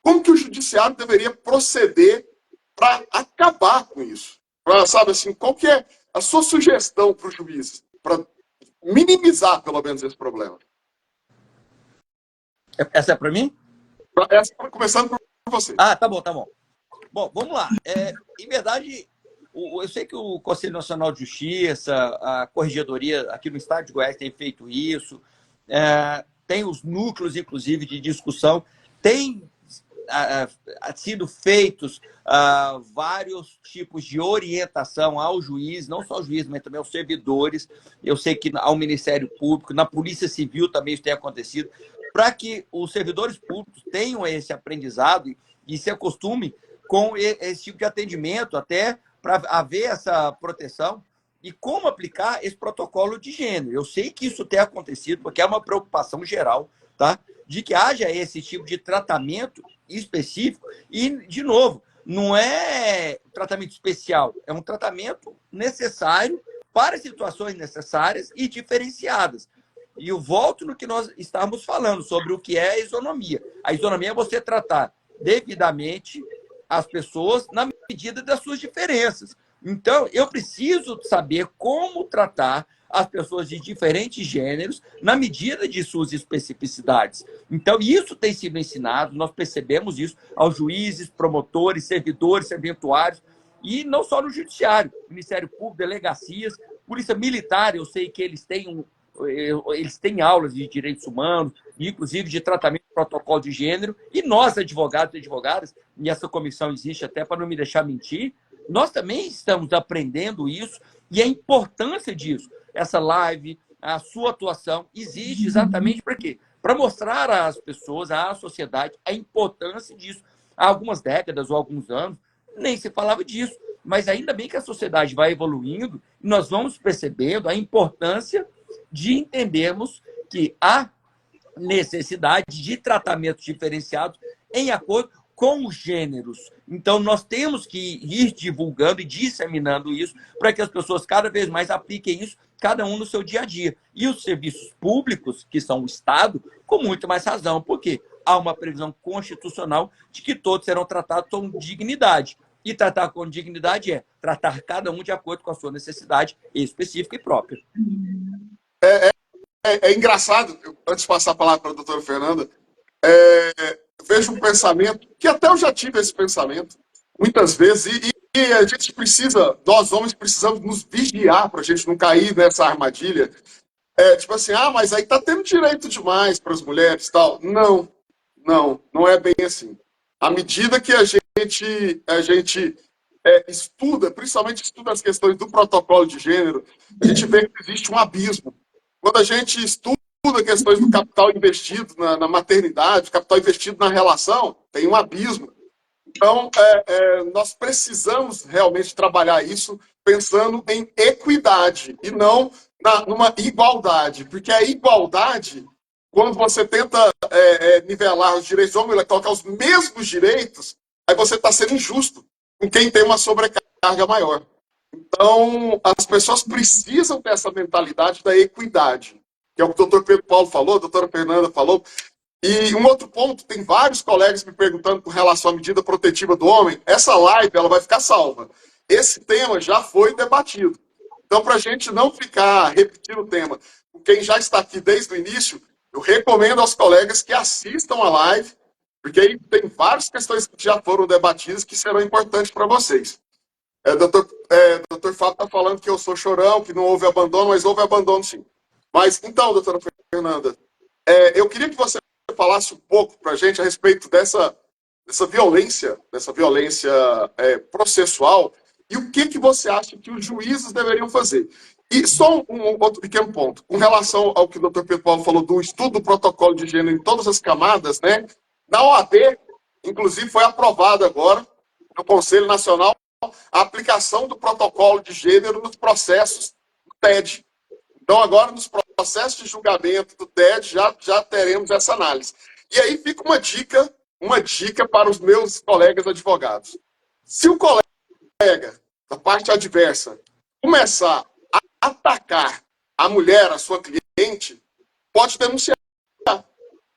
S1: como que o judiciário deveria proceder para acabar com isso? Sabe assim, qual que é a sua sugestão para os juízes, para minimizar, pelo menos, esse problema?
S3: Essa é para mim?
S1: Começando por você.
S3: Tá bom, tá bom. Bom, vamos lá. Em verdade, eu sei que o Conselho Nacional de Justiça, a Corregedoria aqui no estado de Goiás tem feito isso, tem os núcleos, inclusive, de discussão, tem sido feitos vários tipos de orientação ao juiz, não só ao juiz, mas também aos servidores. Eu sei que ao Ministério Público, na Polícia Civil também isso tem acontecido, para que os servidores públicos tenham esse aprendizado e se acostumem com esse tipo de atendimento, até para haver essa proteção e como aplicar esse protocolo de gênero. Eu sei que isso tem acontecido, porque é uma preocupação geral, tá? De que haja esse tipo de tratamento específico e, de novo, não é tratamento especial, é um tratamento necessário para situações necessárias e diferenciadas. E eu volto no que nós estávamos falando sobre o que é a isonomia. A isonomia é você tratar devidamente as pessoas na medida das suas diferenças. Então, eu preciso saber como tratar as pessoas de diferentes gêneros na medida de suas especificidades. Então, isso tem sido ensinado, nós percebemos isso aos juízes, promotores, servidores, serventuários, e não só no judiciário, Ministério Público, delegacias, Polícia Militar, eu sei que eles têm aulas de direitos humanos, inclusive de tratamento de protocolo de gênero, e nós, advogados e advogadas, e essa comissão existe até para não me deixar mentir, nós também estamos aprendendo isso e a importância disso. Essa live, a sua atuação, existe exatamente para quê? Para mostrar às pessoas, à sociedade, a importância disso. Há algumas décadas ou alguns anos, nem se falava disso, mas ainda bem que a sociedade vai evoluindo e nós vamos percebendo a importância de entendermos que há necessidade de tratamentos diferenciados em acordo com os gêneros. Então, nós temos que ir divulgando e disseminando isso para que as pessoas cada vez mais apliquem isso, cada um no seu dia a dia. E os serviços públicos, que são o Estado, com muito mais razão, porque há uma previsão constitucional de que todos serão tratados com dignidade. E tratar com dignidade é tratar cada um de acordo com a sua necessidade específica e própria.
S1: É engraçado, antes de passar a palavra para a doutora Fernanda, vejo um pensamento, que até eu já tive esse pensamento, muitas vezes, e a gente precisa, nós homens precisamos nos vigiar para a gente não cair nessa armadilha. Tipo assim, mas aí tá tendo direito demais para as mulheres e tal. Não é bem assim. À medida que a gente estuda, principalmente estuda as questões do protocolo de gênero, a gente vê que existe um abismo. Quando a gente estuda questões do capital investido na maternidade, capital investido na relação, tem um abismo. Então, nós precisamos realmente trabalhar isso pensando em equidade e não numa igualdade. Porque a igualdade, quando você tenta nivelar os direitos do homem, colocar os mesmos direitos, aí você está sendo injusto com quem tem uma sobrecarga maior. Então, as pessoas precisam ter essa mentalidade da equidade, que é o que o doutor Pedro Paulo falou, a doutora Fernanda falou. E um outro ponto, tem vários colegas me perguntando com relação à medida protetiva do homem. Essa live ela vai ficar salva. Esse tema já foi debatido. Então, para a gente não ficar repetindo o tema, quem já está aqui desde o início, eu recomendo aos colegas que assistam a live, porque aí tem várias questões que já foram debatidas que serão importantes para vocês. Doutor Fábio está falando que eu sou chorão, que não houve abandono, mas houve abandono sim. Mas, então, doutora Fernanda, eu queria que você falasse um pouco para a gente a respeito dessa violência processual e o que você acha que os juízes deveriam fazer. E só um outro pequeno ponto, com relação ao que o doutor Pedro Paulo falou do estudo do protocolo de gênero em todas as camadas, né? Na OAB, inclusive, foi aprovado agora, no Conselho Nacional, a aplicação do protocolo de gênero nos processos do TED. Então, agora, nos processos de julgamento do TED, já teremos essa análise. E aí fica uma dica para os meus colegas advogados. Se o colega da parte adversa começar a atacar a mulher, a sua cliente, pode denunciar.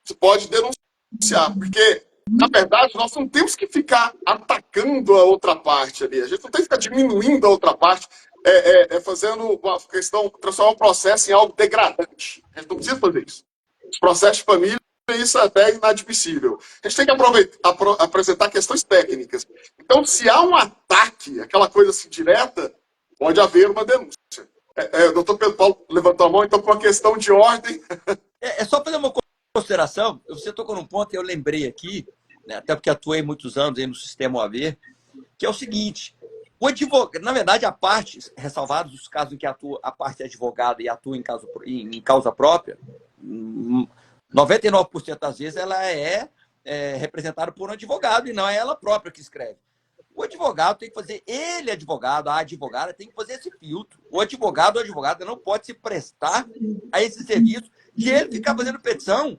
S1: Você pode denunciar, porque, na verdade, nós não temos que ficar atacando a outra parte ali. A gente não tem que ficar diminuindo a outra parte, fazendo uma questão, transformar um processo em algo degradante. A gente não precisa fazer isso. Os processos de família, isso é até inadmissível. A gente tem que apresentar questões técnicas. Então, se há um ataque, aquela coisa assim direta, pode haver uma denúncia. O doutor Pedro Paulo levantou a mão, então, por uma questão de ordem.
S3: É só fazer uma consideração. Você tocou num ponto que eu lembrei aqui, né, até porque atuei muitos anos aí no sistema OAB, que é o seguinte: o advogado, na verdade, a parte, ressalvados os casos em que a parte é advogada e atua em causa própria, 99% das vezes ela é representada por um advogado e não é ela própria que escreve. O advogado tem que fazer, a advogada tem que fazer esse filtro. O advogado ou a advogada não pode se prestar a esse serviço de ele ficar fazendo petição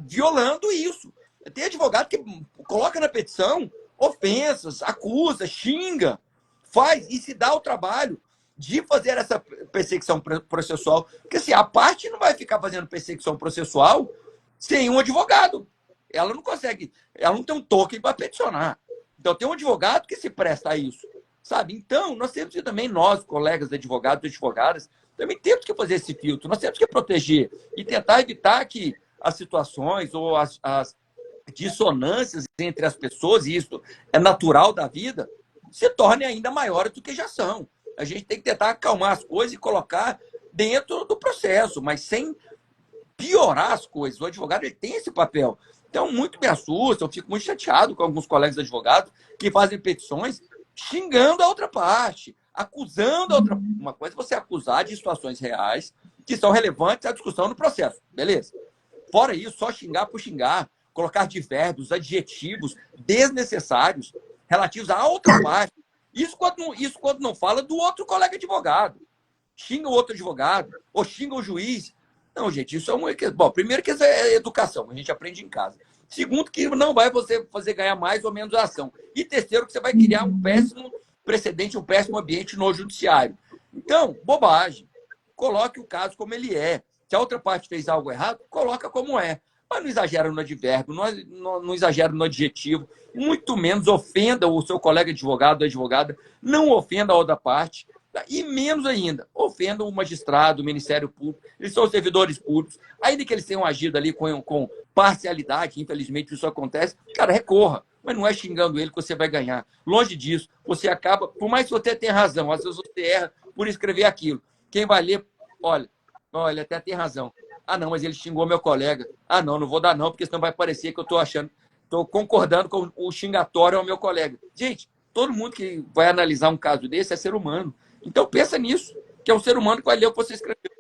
S3: violando isso. Tem advogado que coloca na petição ofensas, acusa, xinga, faz e se dá o trabalho de fazer essa perseguição processual. Porque assim, a parte não vai ficar fazendo perseguição processual sem um advogado. Ela não consegue, ela não tem um token para peticionar. Então, tem um advogado que se presta a isso, sabe? Então, nós temos que também, nós, colegas advogados e advogadas, também temos que fazer esse filtro. Nós temos que proteger e tentar evitar que as situações ou as dissonâncias entre as pessoas, e isso é natural da vida, se tornem ainda maiores do que já são. A gente tem que tentar acalmar as coisas e colocar dentro do processo, mas sem piorar as coisas. O advogado ele tem esse papel. Então, muito me assusta, eu fico muito chateado com alguns colegas advogados que fazem petições xingando a outra parte, acusando a outra. Uma coisa é você acusar de situações reais que são relevantes à discussão no processo, beleza? Fora isso, só xingar por xingar, colocar advérbios, adjetivos desnecessários relativos à outra parte. Isso quando não fala do outro colega advogado. Xinga o outro advogado, ou xinga o juiz. Não, gente, isso é uma... Bom, primeiro que isso é educação, a gente aprende em casa. Segundo, que não vai você fazer ganhar mais ou menos ação. E terceiro, que você vai criar um péssimo precedente, um péssimo ambiente no judiciário. Então, bobagem. Coloque o caso como ele é. Se a outra parte fez algo errado, coloca como é. Mas não exagera no advérbio, não exagera no adjetivo, muito menos ofenda o seu colega advogado ou advogada, não ofenda a outra parte. E menos ainda, ofendam o magistrado, o Ministério Público, eles são servidores públicos, ainda que eles tenham agido ali com parcialidade, infelizmente isso acontece, cara, recorra, mas não é xingando ele que você vai ganhar. Longe disso, você acaba, por mais que você tenha razão, às vezes você erra por escrever aquilo. Quem vai ler, olha, até tem razão. Ah, não, mas ele xingou meu colega. Ah, não vou dar não, porque senão vai parecer que eu estou concordando com o xingatório ao meu colega. Gente, todo mundo que vai analisar um caso desse é ser humano. Então, pensa nisso, que é um ser humano que vai ler o que você escreveu.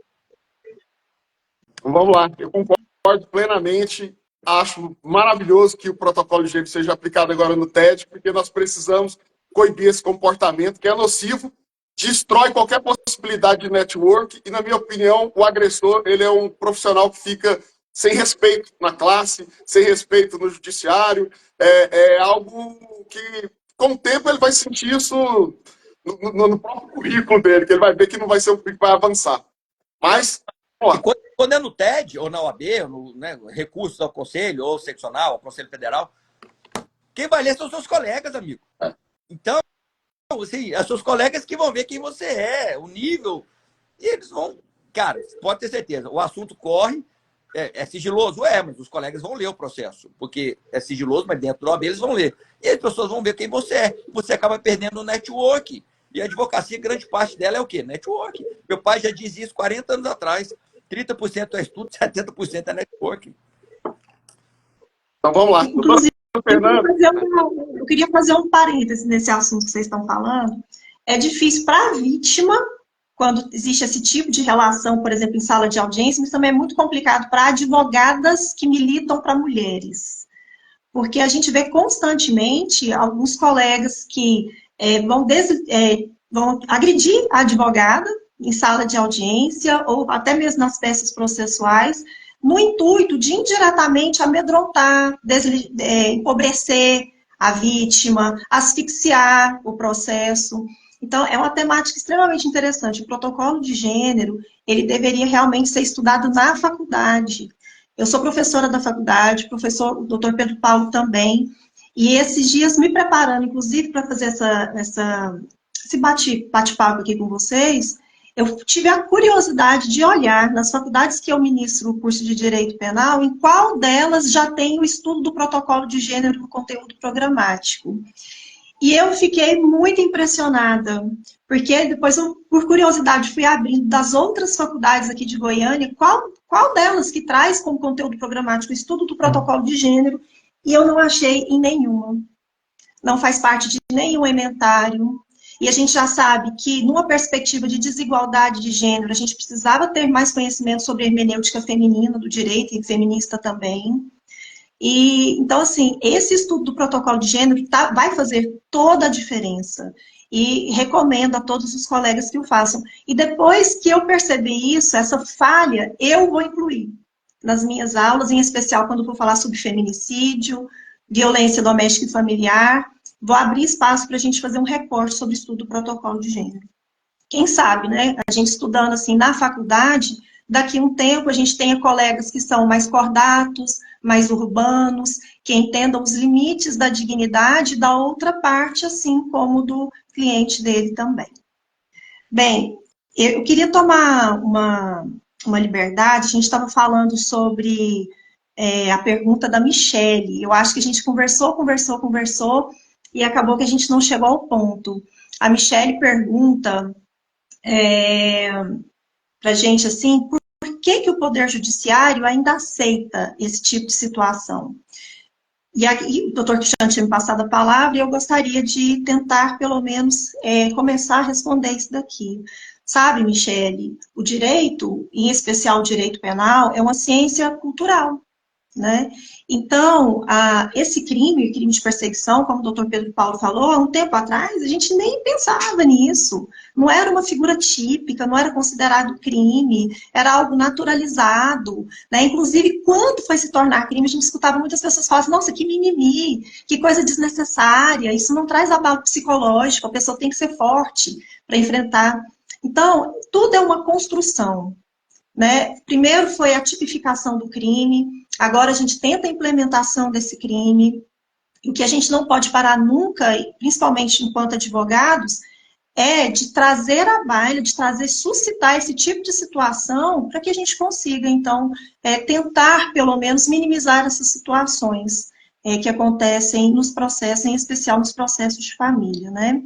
S1: Vamos lá, eu concordo plenamente. Acho maravilhoso que o protocolo de gênero seja aplicado agora no TED, porque nós precisamos coibir esse comportamento que é nocivo, destrói qualquer possibilidade de network e, na minha opinião, o agressor ele é um profissional que fica sem respeito na classe, sem respeito no judiciário. É algo que, com o tempo, ele vai sentir isso no próprio currículo dele, que ele vai ver que não vai ser o que vai avançar. Mas, ó,
S3: quando é no TED, ou na OAB, ou no, né, recursos ao conselho, ou seccional, ao conselho federal, quem vai ler são os seus colegas, amigo. Então, assim, os seus colegas que vão ver quem você é, o nível, e eles vão... Cara, pode ter certeza, o assunto corre, é sigiloso? Mas os colegas vão ler o processo, porque é sigiloso, mas dentro do OAB eles vão ler. E as pessoas vão ver quem você é. Você acaba perdendo o network. E a advocacia, grande parte dela é o quê? Network. Meu pai já dizia isso 40 anos atrás. 30% é estudo, 70% é network.
S1: Então vamos lá.
S2: Inclusive,
S1: Fernando.
S2: eu queria fazer um parêntese nesse assunto que vocês estão falando. É difícil para a vítima, quando existe esse tipo de relação, por exemplo, em sala de audiência, mas também é muito complicado para advogadas que militam para mulheres. Porque a gente vê constantemente alguns colegas que vão agredir a advogada em sala de audiência, ou até mesmo nas peças processuais, no intuito de indiretamente amedrontar, empobrecer a vítima, asfixiar o processo. Então, é uma temática extremamente interessante. O protocolo de gênero, ele deveria realmente ser estudado na faculdade. Eu sou professora da faculdade, o doutor Pedro Paulo também, e esses dias me preparando, inclusive, para fazer esse bate-papo aqui com vocês, eu tive a curiosidade de olhar nas faculdades que eu ministro o curso de Direito Penal, em qual delas já tem o estudo do protocolo de gênero no conteúdo programático. E eu fiquei muito impressionada, porque depois, por curiosidade, fui abrindo das outras faculdades aqui de Goiânia, qual delas que traz como conteúdo programático o estudo do protocolo de gênero, e eu não achei em nenhuma. Não faz parte de nenhum ementário. E a gente já sabe que, numa perspectiva de desigualdade de gênero, a gente precisava ter mais conhecimento sobre a hermenêutica feminina do direito e feminista também. E, então, assim, esse estudo do protocolo de gênero vai fazer toda a diferença. E recomendo a todos os colegas que o façam. E depois que eu percebi isso, essa falha, eu vou incluir nas minhas aulas, em especial quando for falar sobre feminicídio, violência doméstica e familiar. Vou abrir espaço para a gente fazer um recorte sobre o estudo do protocolo de gênero. Quem sabe, né? A gente estudando assim na faculdade, daqui a um tempo a gente tenha colegas que são mais cordatos, mais urbanos, que entendam os limites da dignidade da outra parte, assim como do cliente dele também. Bem, eu queria tomar uma liberdade, a gente estava falando sobre a pergunta da Michele. Eu acho que a gente conversou, e acabou que a gente não chegou ao ponto. A Michele pergunta para a gente assim, por que o Poder Judiciário ainda aceita esse tipo de situação? E aí, o doutor Cristiano tinha me passado a palavra, e eu gostaria de tentar, pelo menos, começar a responder isso daqui. Sabe, Michele, o direito, em especial o direito penal, é uma ciência cultural, né? Então, esse crime de perseguição, como o doutor Pedro Paulo falou, há um tempo atrás, a gente nem pensava nisso. Não era uma figura típica, não era considerado crime, era algo naturalizado, né? Inclusive, quando foi se tornar crime, a gente escutava muitas pessoas falarem assim, nossa, que mimimi, que coisa desnecessária, isso não traz abalo psicológico, a pessoa tem que ser forte para enfrentar. Então, tudo é uma construção, né? Primeiro foi a tipificação do crime, agora a gente tenta a implementação desse crime. O que a gente não pode parar nunca, principalmente enquanto advogados, é de trazer à baila, suscitar esse tipo de situação para que a gente consiga, então, tentar, pelo menos, minimizar essas situações que acontecem nos processos, em especial nos processos de família, né?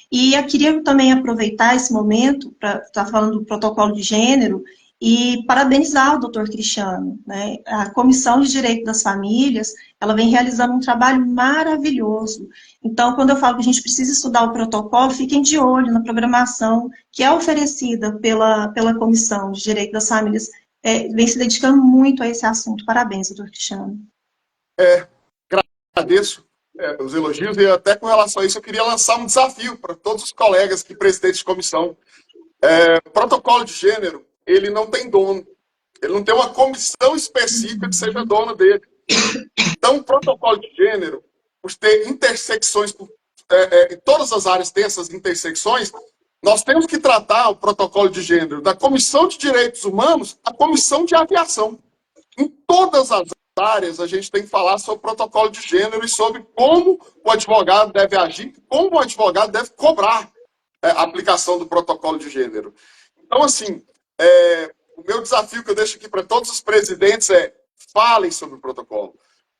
S2: E eu queria também aproveitar esse momento para estar falando do protocolo de gênero e parabenizar o doutor Cristiano, né? A Comissão de Direito das Famílias, ela vem realizando um trabalho maravilhoso. Então, quando eu falo que a gente precisa estudar o protocolo, fiquem de olho na programação que é oferecida pela Comissão de Direito das Famílias. Vem se dedicando muito a esse assunto. Parabéns, doutor Cristiano.
S1: Agradeço os elogios, e até com relação a isso eu queria lançar um desafio para todos os colegas que presidentes de comissão. Protocolo de gênero, ele não tem dono. Ele não tem uma comissão específica que seja dona dele. Então, o protocolo de gênero, por ter intersecções, por todas as áreas têm essas intersecções, nós temos que tratar o protocolo de gênero da Comissão de Direitos Humanos à Comissão de Aviação. Em todas as áreas, a gente tem que falar sobre protocolo de gênero e sobre como o advogado deve agir, como o advogado deve cobrar a aplicação do protocolo de gênero. Então, assim, o meu desafio que eu deixo aqui para todos os presidentes é: falem sobre o protocolo.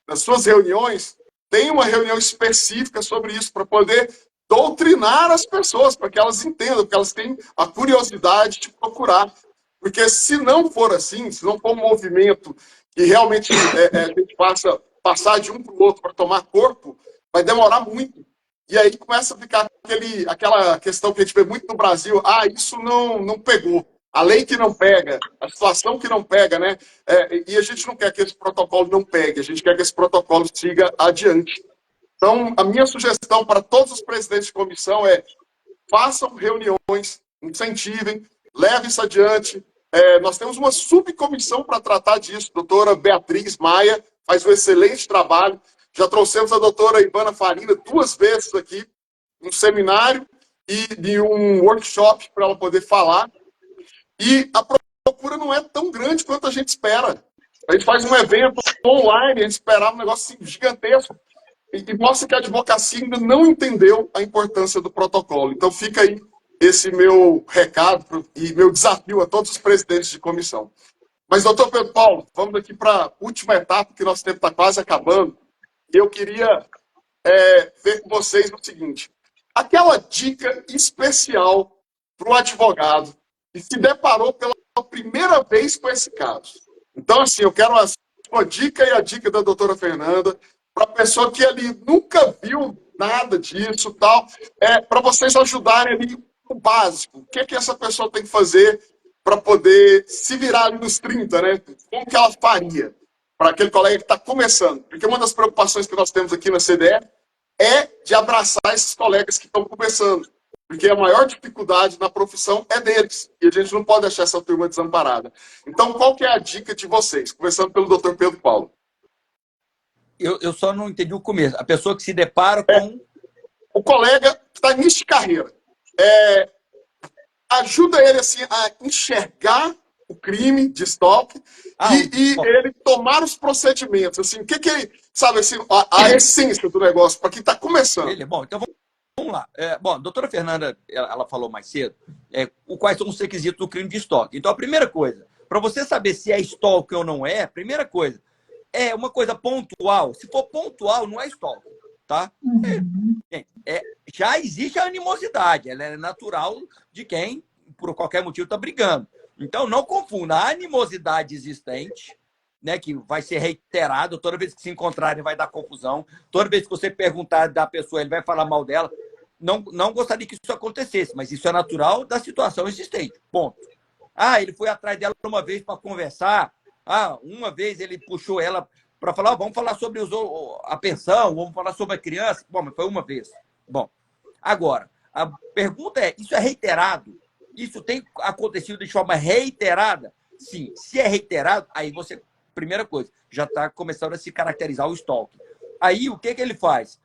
S1: Nas suas reuniões, tem uma reunião específica sobre isso, para poder doutrinar as pessoas, para que elas entendam, porque elas têm a curiosidade de procurar. Porque se não for assim, se não for um movimento que realmente a gente passar de um para o outro para tomar corpo, vai demorar muito. E aí começa a ficar aquela questão que a gente vê muito no Brasil: isso não pegou. A lei que não pega, a situação que não pega, né? E a gente não quer que esse protocolo não pegue, a gente quer que esse protocolo siga adiante. Então, a minha sugestão para todos os presidentes de comissão é: façam reuniões, incentivem, levem isso adiante. Nós temos uma subcomissão para tratar disso. A doutora Beatriz Maia faz um excelente trabalho. Já trouxemos a doutora Ivana Farina 2 vezes aqui, um seminário e um workshop para ela poder falar. E a procura não é tão grande quanto a gente espera. A gente faz um evento online, a gente esperava um negócio gigantesco. E mostra que a advocacia ainda não entendeu a importância do protocolo. Então fica aí esse meu recado e meu desafio a todos os presidentes de comissão. Mas, doutor Pedro Paulo, vamos aqui para a última etapa, que nosso tempo está quase acabando. Eu queria ver com vocês o seguinte: aquela dica especial para o advogado que se deparou pela primeira vez com esse caso. Então, assim, eu quero uma dica e a dica da doutora Fernanda, para a pessoa que ali nunca viu nada disso, tal, para vocês ajudarem ali o básico. O que essa pessoa tem que fazer para poder se virar ali nos 30, né? Como que ela faria para aquele colega que está começando? Porque uma das preocupações que nós temos aqui na CDE é de abraçar esses colegas que estão começando. Porque a maior dificuldade na profissão é deles. E a gente não pode deixar essa turma desamparada. Então, qual que é a dica de vocês? Começando pelo doutor Pedro Paulo.
S3: Eu só não entendi o começo. A pessoa que se depara com...
S1: O colega que está em início de carreira. Ajuda ele assim, a enxergar o crime de stalking e ele tomar os procedimentos. Assim, o que ele... Sabe, assim, a essência do negócio, para quem está começando.
S3: Bom, então vamos lá. Bom, a doutora Fernanda, ela falou mais cedo quais são os requisitos do crime de stalking. Então, a primeira coisa, para você saber se é stalking ou não é, primeira coisa, é uma coisa pontual. Se for pontual, não é stalking, tá? Já existe a animosidade, ela é natural de quem, por qualquer motivo, está brigando. Então, não confunda a animosidade existente, né, que vai ser reiterado, toda vez que se encontrarem vai dar confusão, toda vez que você perguntar da pessoa, ele vai falar mal dela. Não gostaria que isso acontecesse, mas isso é natural da situação existente, ponto. Ele foi atrás dela uma vez para conversar, uma vez ele puxou ela para falar, vamos falar sobre a pensão, vamos falar sobre a criança. Bom, mas foi uma vez. Bom, agora, a pergunta é, isso é reiterado? Isso tem acontecido de forma reiterada? Sim. Se é reiterado, aí você, primeira coisa, já está começando a se caracterizar o stalking. Aí, o que ele faz?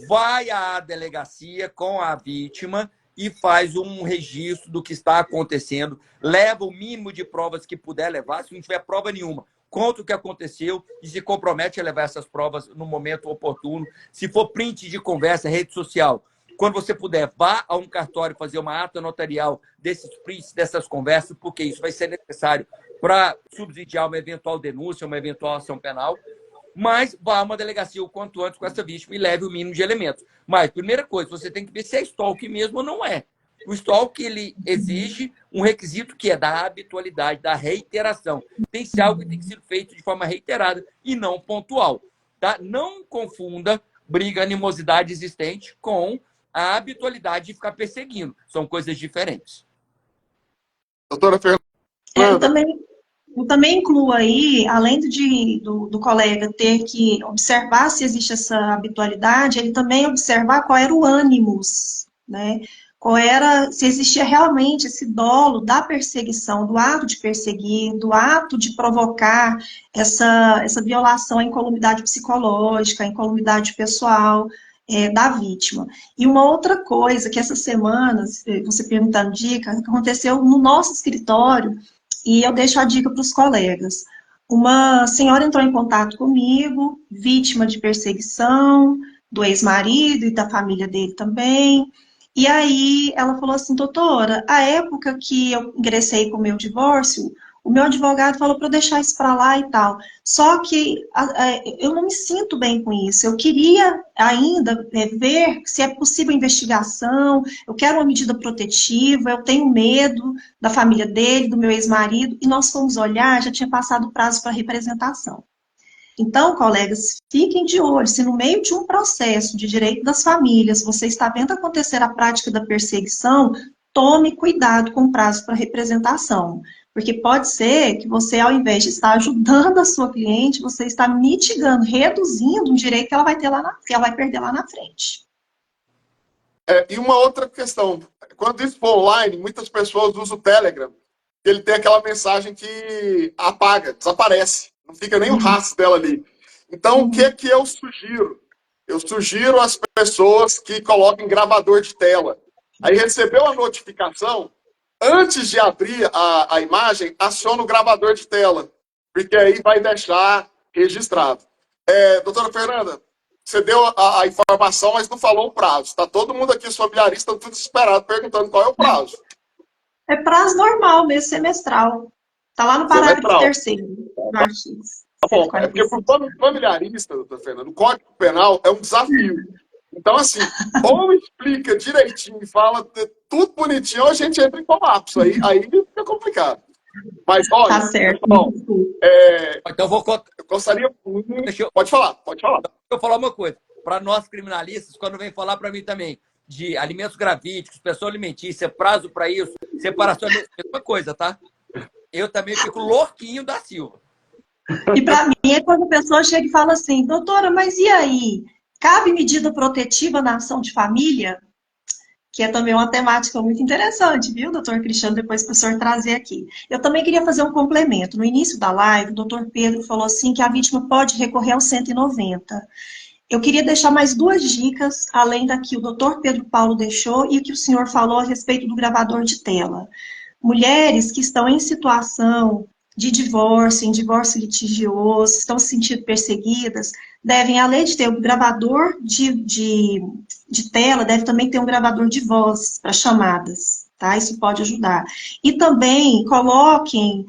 S3: Vai à delegacia com a vítima e faz um registro do que está acontecendo, leva o mínimo de provas que puder levar, se não tiver prova nenhuma, conta o que aconteceu e se compromete a levar essas provas no momento oportuno. Se for print de conversa, rede social, quando você puder, vá a um cartório fazer uma ata notarial desses prints, dessas conversas, porque isso vai ser necessário para subsidiar uma eventual denúncia, uma eventual ação penal. Mas vá a uma delegacia o quanto antes com essa vítima e leve o mínimo de elementos. Mas, primeira coisa, você tem que ver se é stalking mesmo ou não é. O stalking, ele exige um requisito que é da habitualidade, da reiteração. Tem que ser algo que tem que ser feito de forma reiterada e não pontual. Tá? Não confunda briga, animosidade existente com a habitualidade de ficar perseguindo. São coisas diferentes.
S1: Doutora Fernanda.
S2: Eu também incluo aí, além do colega ter que observar se existe essa habitualidade, ele também observar qual era o ânimos, né? Se existia realmente esse dolo da perseguição, do ato de perseguir, do ato de provocar essa violação à incolumidade psicológica, à incolumidade pessoal. da vítima. E uma outra coisa que essa semana, você perguntando dica, aconteceu no nosso escritório, e eu deixo a dica para os colegas. Uma senhora entrou em contato comigo, vítima de perseguição, do ex-marido e da família dele também. E aí ela falou assim, doutora, a época que eu ingressei com o meu divórcio, o meu advogado falou para eu deixar isso para lá e tal. Só que eu não me sinto bem com isso. Eu queria ainda ver se é possível investigação, eu quero uma medida protetiva, eu tenho medo da família dele, do meu ex-marido, e nós fomos olhar, já tinha passado o prazo para representação. Então, colegas, fiquem de olho, se no meio de um processo de direito das famílias você está vendo acontecer a prática da perseguição, tome cuidado com o prazo para representação. Porque pode ser que você, ao invés de estar ajudando a sua cliente, você está mitigando, reduzindo um direito que ela vai ter que ela vai perder lá na frente.
S1: E uma outra questão, quando isso for online, muitas pessoas usam o Telegram, ele tem aquela mensagem que apaga, desaparece, não fica nem o rastro dela ali. Então, o que é que eu sugiro? Eu sugiro às pessoas que coloquem gravador de tela. Aí recebeu a notificação, antes de abrir a imagem, aciona o gravador de tela, porque aí vai deixar registrado. Doutora Fernanda, você deu a informação, mas não falou o prazo. Está todo mundo aqui, os familiares, estão tudo desesperado, perguntando qual é o prazo.
S2: É prazo normal, mesmo semestral. Está lá no parágrafo 3º do artigo.
S1: Tá bom, é porque para o familiarista, doutora Fernanda, o Código Penal é um desafio. Então, assim, ou explica direitinho e fala tudo bonitinho, ou a gente entra em colapso. Aí fica complicado. Mas, olha,
S2: Tá certo.
S1: Pessoal,
S3: Então,
S1: eu gostaria muito... Pode falar.
S3: Deixa eu falar uma coisa. Para nós criminalistas, quando vem falar para mim também de alimentos gravídicos, pensão alimentícia, prazo para isso, separação, é a mesma coisa, tá? Eu também fico louquinho da Silva.
S2: E para mim é quando a pessoa chega e fala assim, doutora, mas e aí? Cabe medida protetiva na ação de família? Que é também uma temática muito interessante, viu, doutor Cristiano, depois que o senhor trazer aqui. Eu também queria fazer um complemento. No início da live, o doutor Pedro falou assim que a vítima pode recorrer ao 190. Eu queria deixar mais duas dicas, além da que o doutor Pedro Paulo deixou e o que o senhor falou a respeito do gravador de tela. Mulheres que estão em situação de divórcio, em divórcio litigioso, estão se sentindo perseguidas, devem, além de ter um gravador de tela, deve também ter um gravador de voz para chamadas, tá? Isso pode ajudar. E também coloquem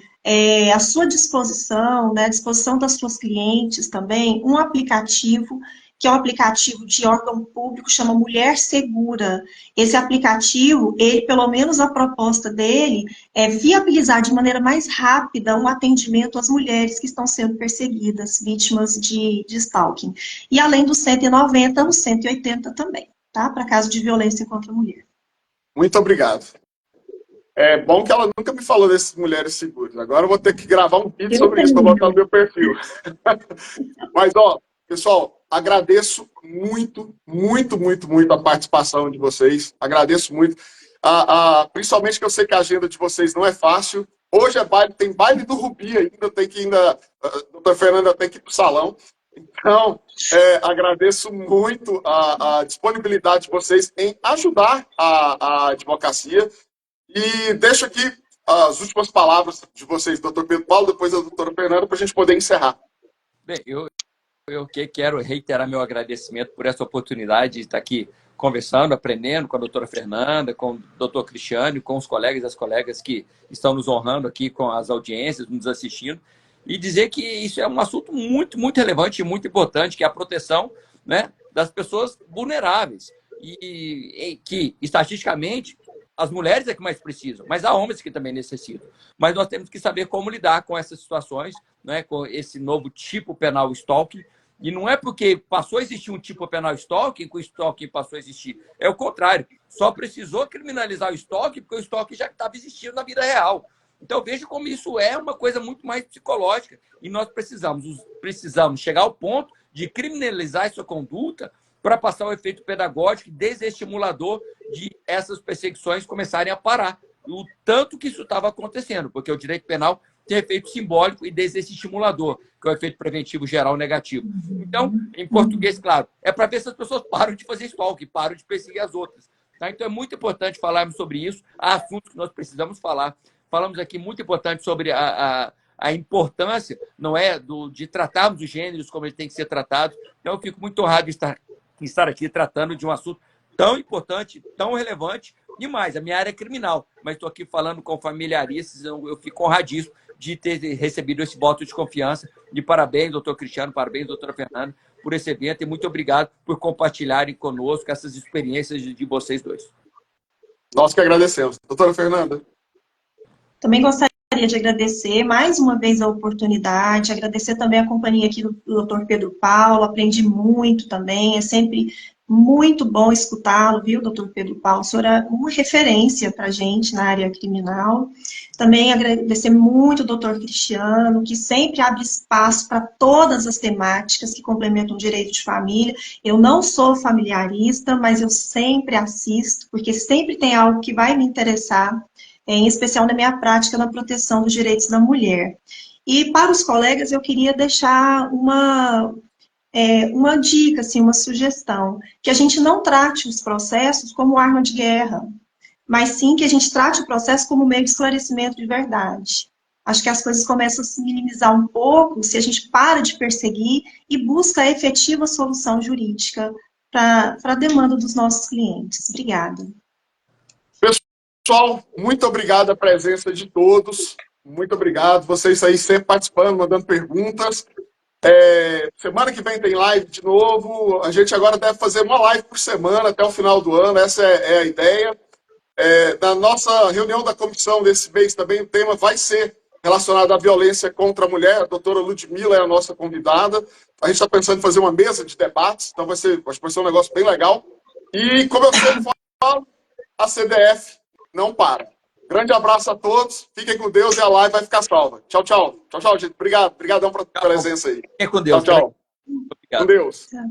S2: à sua disposição, né, à disposição das suas clientes também, um aplicativo que é um aplicativo de órgão público, chama Mulher Segura. Esse aplicativo, ele, pelo menos a proposta dele, é viabilizar de maneira mais rápida um atendimento às mulheres que estão sendo perseguidas, vítimas de stalking. E além do 190, o 180 também, tá? Para caso de violência contra a mulher.
S1: Muito obrigado. É bom que ela nunca me falou dessas mulheres seguras. Agora eu vou ter que gravar um vídeo sobre isso para botar no meu perfil. Mas, pessoal, agradeço muito, muito, muito, muito a participação de vocês. Agradeço muito. Principalmente que eu sei que a agenda de vocês não é fácil. Hoje tem baile do Rubi ainda, a doutora Fernanda tem que ir para o salão. Então, agradeço muito a disponibilidade de vocês em ajudar a advocacia. E deixo aqui as últimas palavras de vocês, doutor Pedro Paulo, depois a doutora Fernanda, para a gente poder encerrar.
S3: Bem, eu quero reiterar meu agradecimento por essa oportunidade de estar aqui conversando, aprendendo com a doutora Fernanda, com o doutor Cristiano, com os colegas e as colegas que estão nos honrando aqui com as audiências, nos assistindo, e dizer que isso é um assunto muito, muito relevante e muito importante, que é a proteção, né, das pessoas vulneráveis. E que, estatisticamente, as mulheres é que mais precisam, mas há homens que também necessitam. Mas nós temos que saber como lidar com essas situações, né, com esse novo tipo penal stalking. E não é porque passou a existir um tipo penal stalking que o stalking passou a existir. É o contrário. Só precisou criminalizar o stalking porque o stalking já estava existindo na vida real. Então, veja como isso é uma coisa muito mais psicológica. E nós precisamos chegar ao ponto de criminalizar essa conduta para passar o efeito pedagógico e desestimulador de essas perseguições começarem a parar. O tanto que isso estava acontecendo, porque o direito penal tem efeito simbólico e desse estimulador, que é o efeito preventivo geral negativo. Então, em português, claro, é para ver se as pessoas param de fazer stalking, param de perseguir as outras. Tá? Então, é muito importante falarmos sobre isso. Há assuntos que nós precisamos falar. Falamos aqui muito importante sobre a importância, não é, de tratarmos os gêneros como eles têm que ser tratados. Então, eu fico muito honrado de estar aqui tratando de um assunto tão importante, tão relevante. E mais, a minha área é criminal, mas estou aqui falando com familiaristas, eu fico honradíssimo de ter recebido esse voto de confiança. E parabéns, doutor Cristiano, parabéns, doutora Fernanda, por esse evento, e muito obrigado por compartilharem conosco essas experiências de vocês dois.
S1: Nós que agradecemos. Doutora Fernanda.
S2: Também gostaria de agradecer mais uma vez a oportunidade, agradecer também a companhia aqui do Dr. Pedro Paulo, aprendi muito também, é sempre muito bom escutá-lo, viu, Dr. Pedro Paulo? O senhor é uma referência para a gente na área criminal. Também agradecer muito ao Dr. Cristiano, que sempre abre espaço para todas as temáticas que complementam o direito de família. Eu não sou familiarista, mas eu sempre assisto, porque sempre tem algo que vai me interessar, em especial na minha prática na proteção dos direitos da mulher. E para os colegas eu queria deixar uma dica, assim, uma sugestão, que a gente não trate os processos como arma de guerra, mas sim que a gente trate o processo como meio de esclarecimento de verdade. Acho que as coisas começam a se minimizar um pouco se a gente para de perseguir e busca a efetiva solução jurídica para a demanda dos nossos clientes. Obrigada.
S1: Pessoal, muito obrigado a presença de todos. Muito obrigado. Vocês aí sempre participando, mandando perguntas. Semana que vem tem live de novo. A gente agora deve fazer uma live por semana até o final do ano. Essa é a ideia. Na nossa reunião da comissão desse mês também o tema vai ser relacionado à violência contra a mulher. A doutora Ludmila é a nossa convidada. A gente está pensando em fazer uma mesa de debates, então acho que vai ser um negócio bem legal. E como eu sempre falo, a CDF não para. Grande abraço a todos, fiquem com Deus e a live vai ficar salva. Tchau, tchau. Tchau, tchau, gente. Obrigadão pela presença aí.
S3: Fiquem com Deus.
S1: Tchau, tchau.
S3: Obrigado.
S1: Com Deus.
S2: Tchau.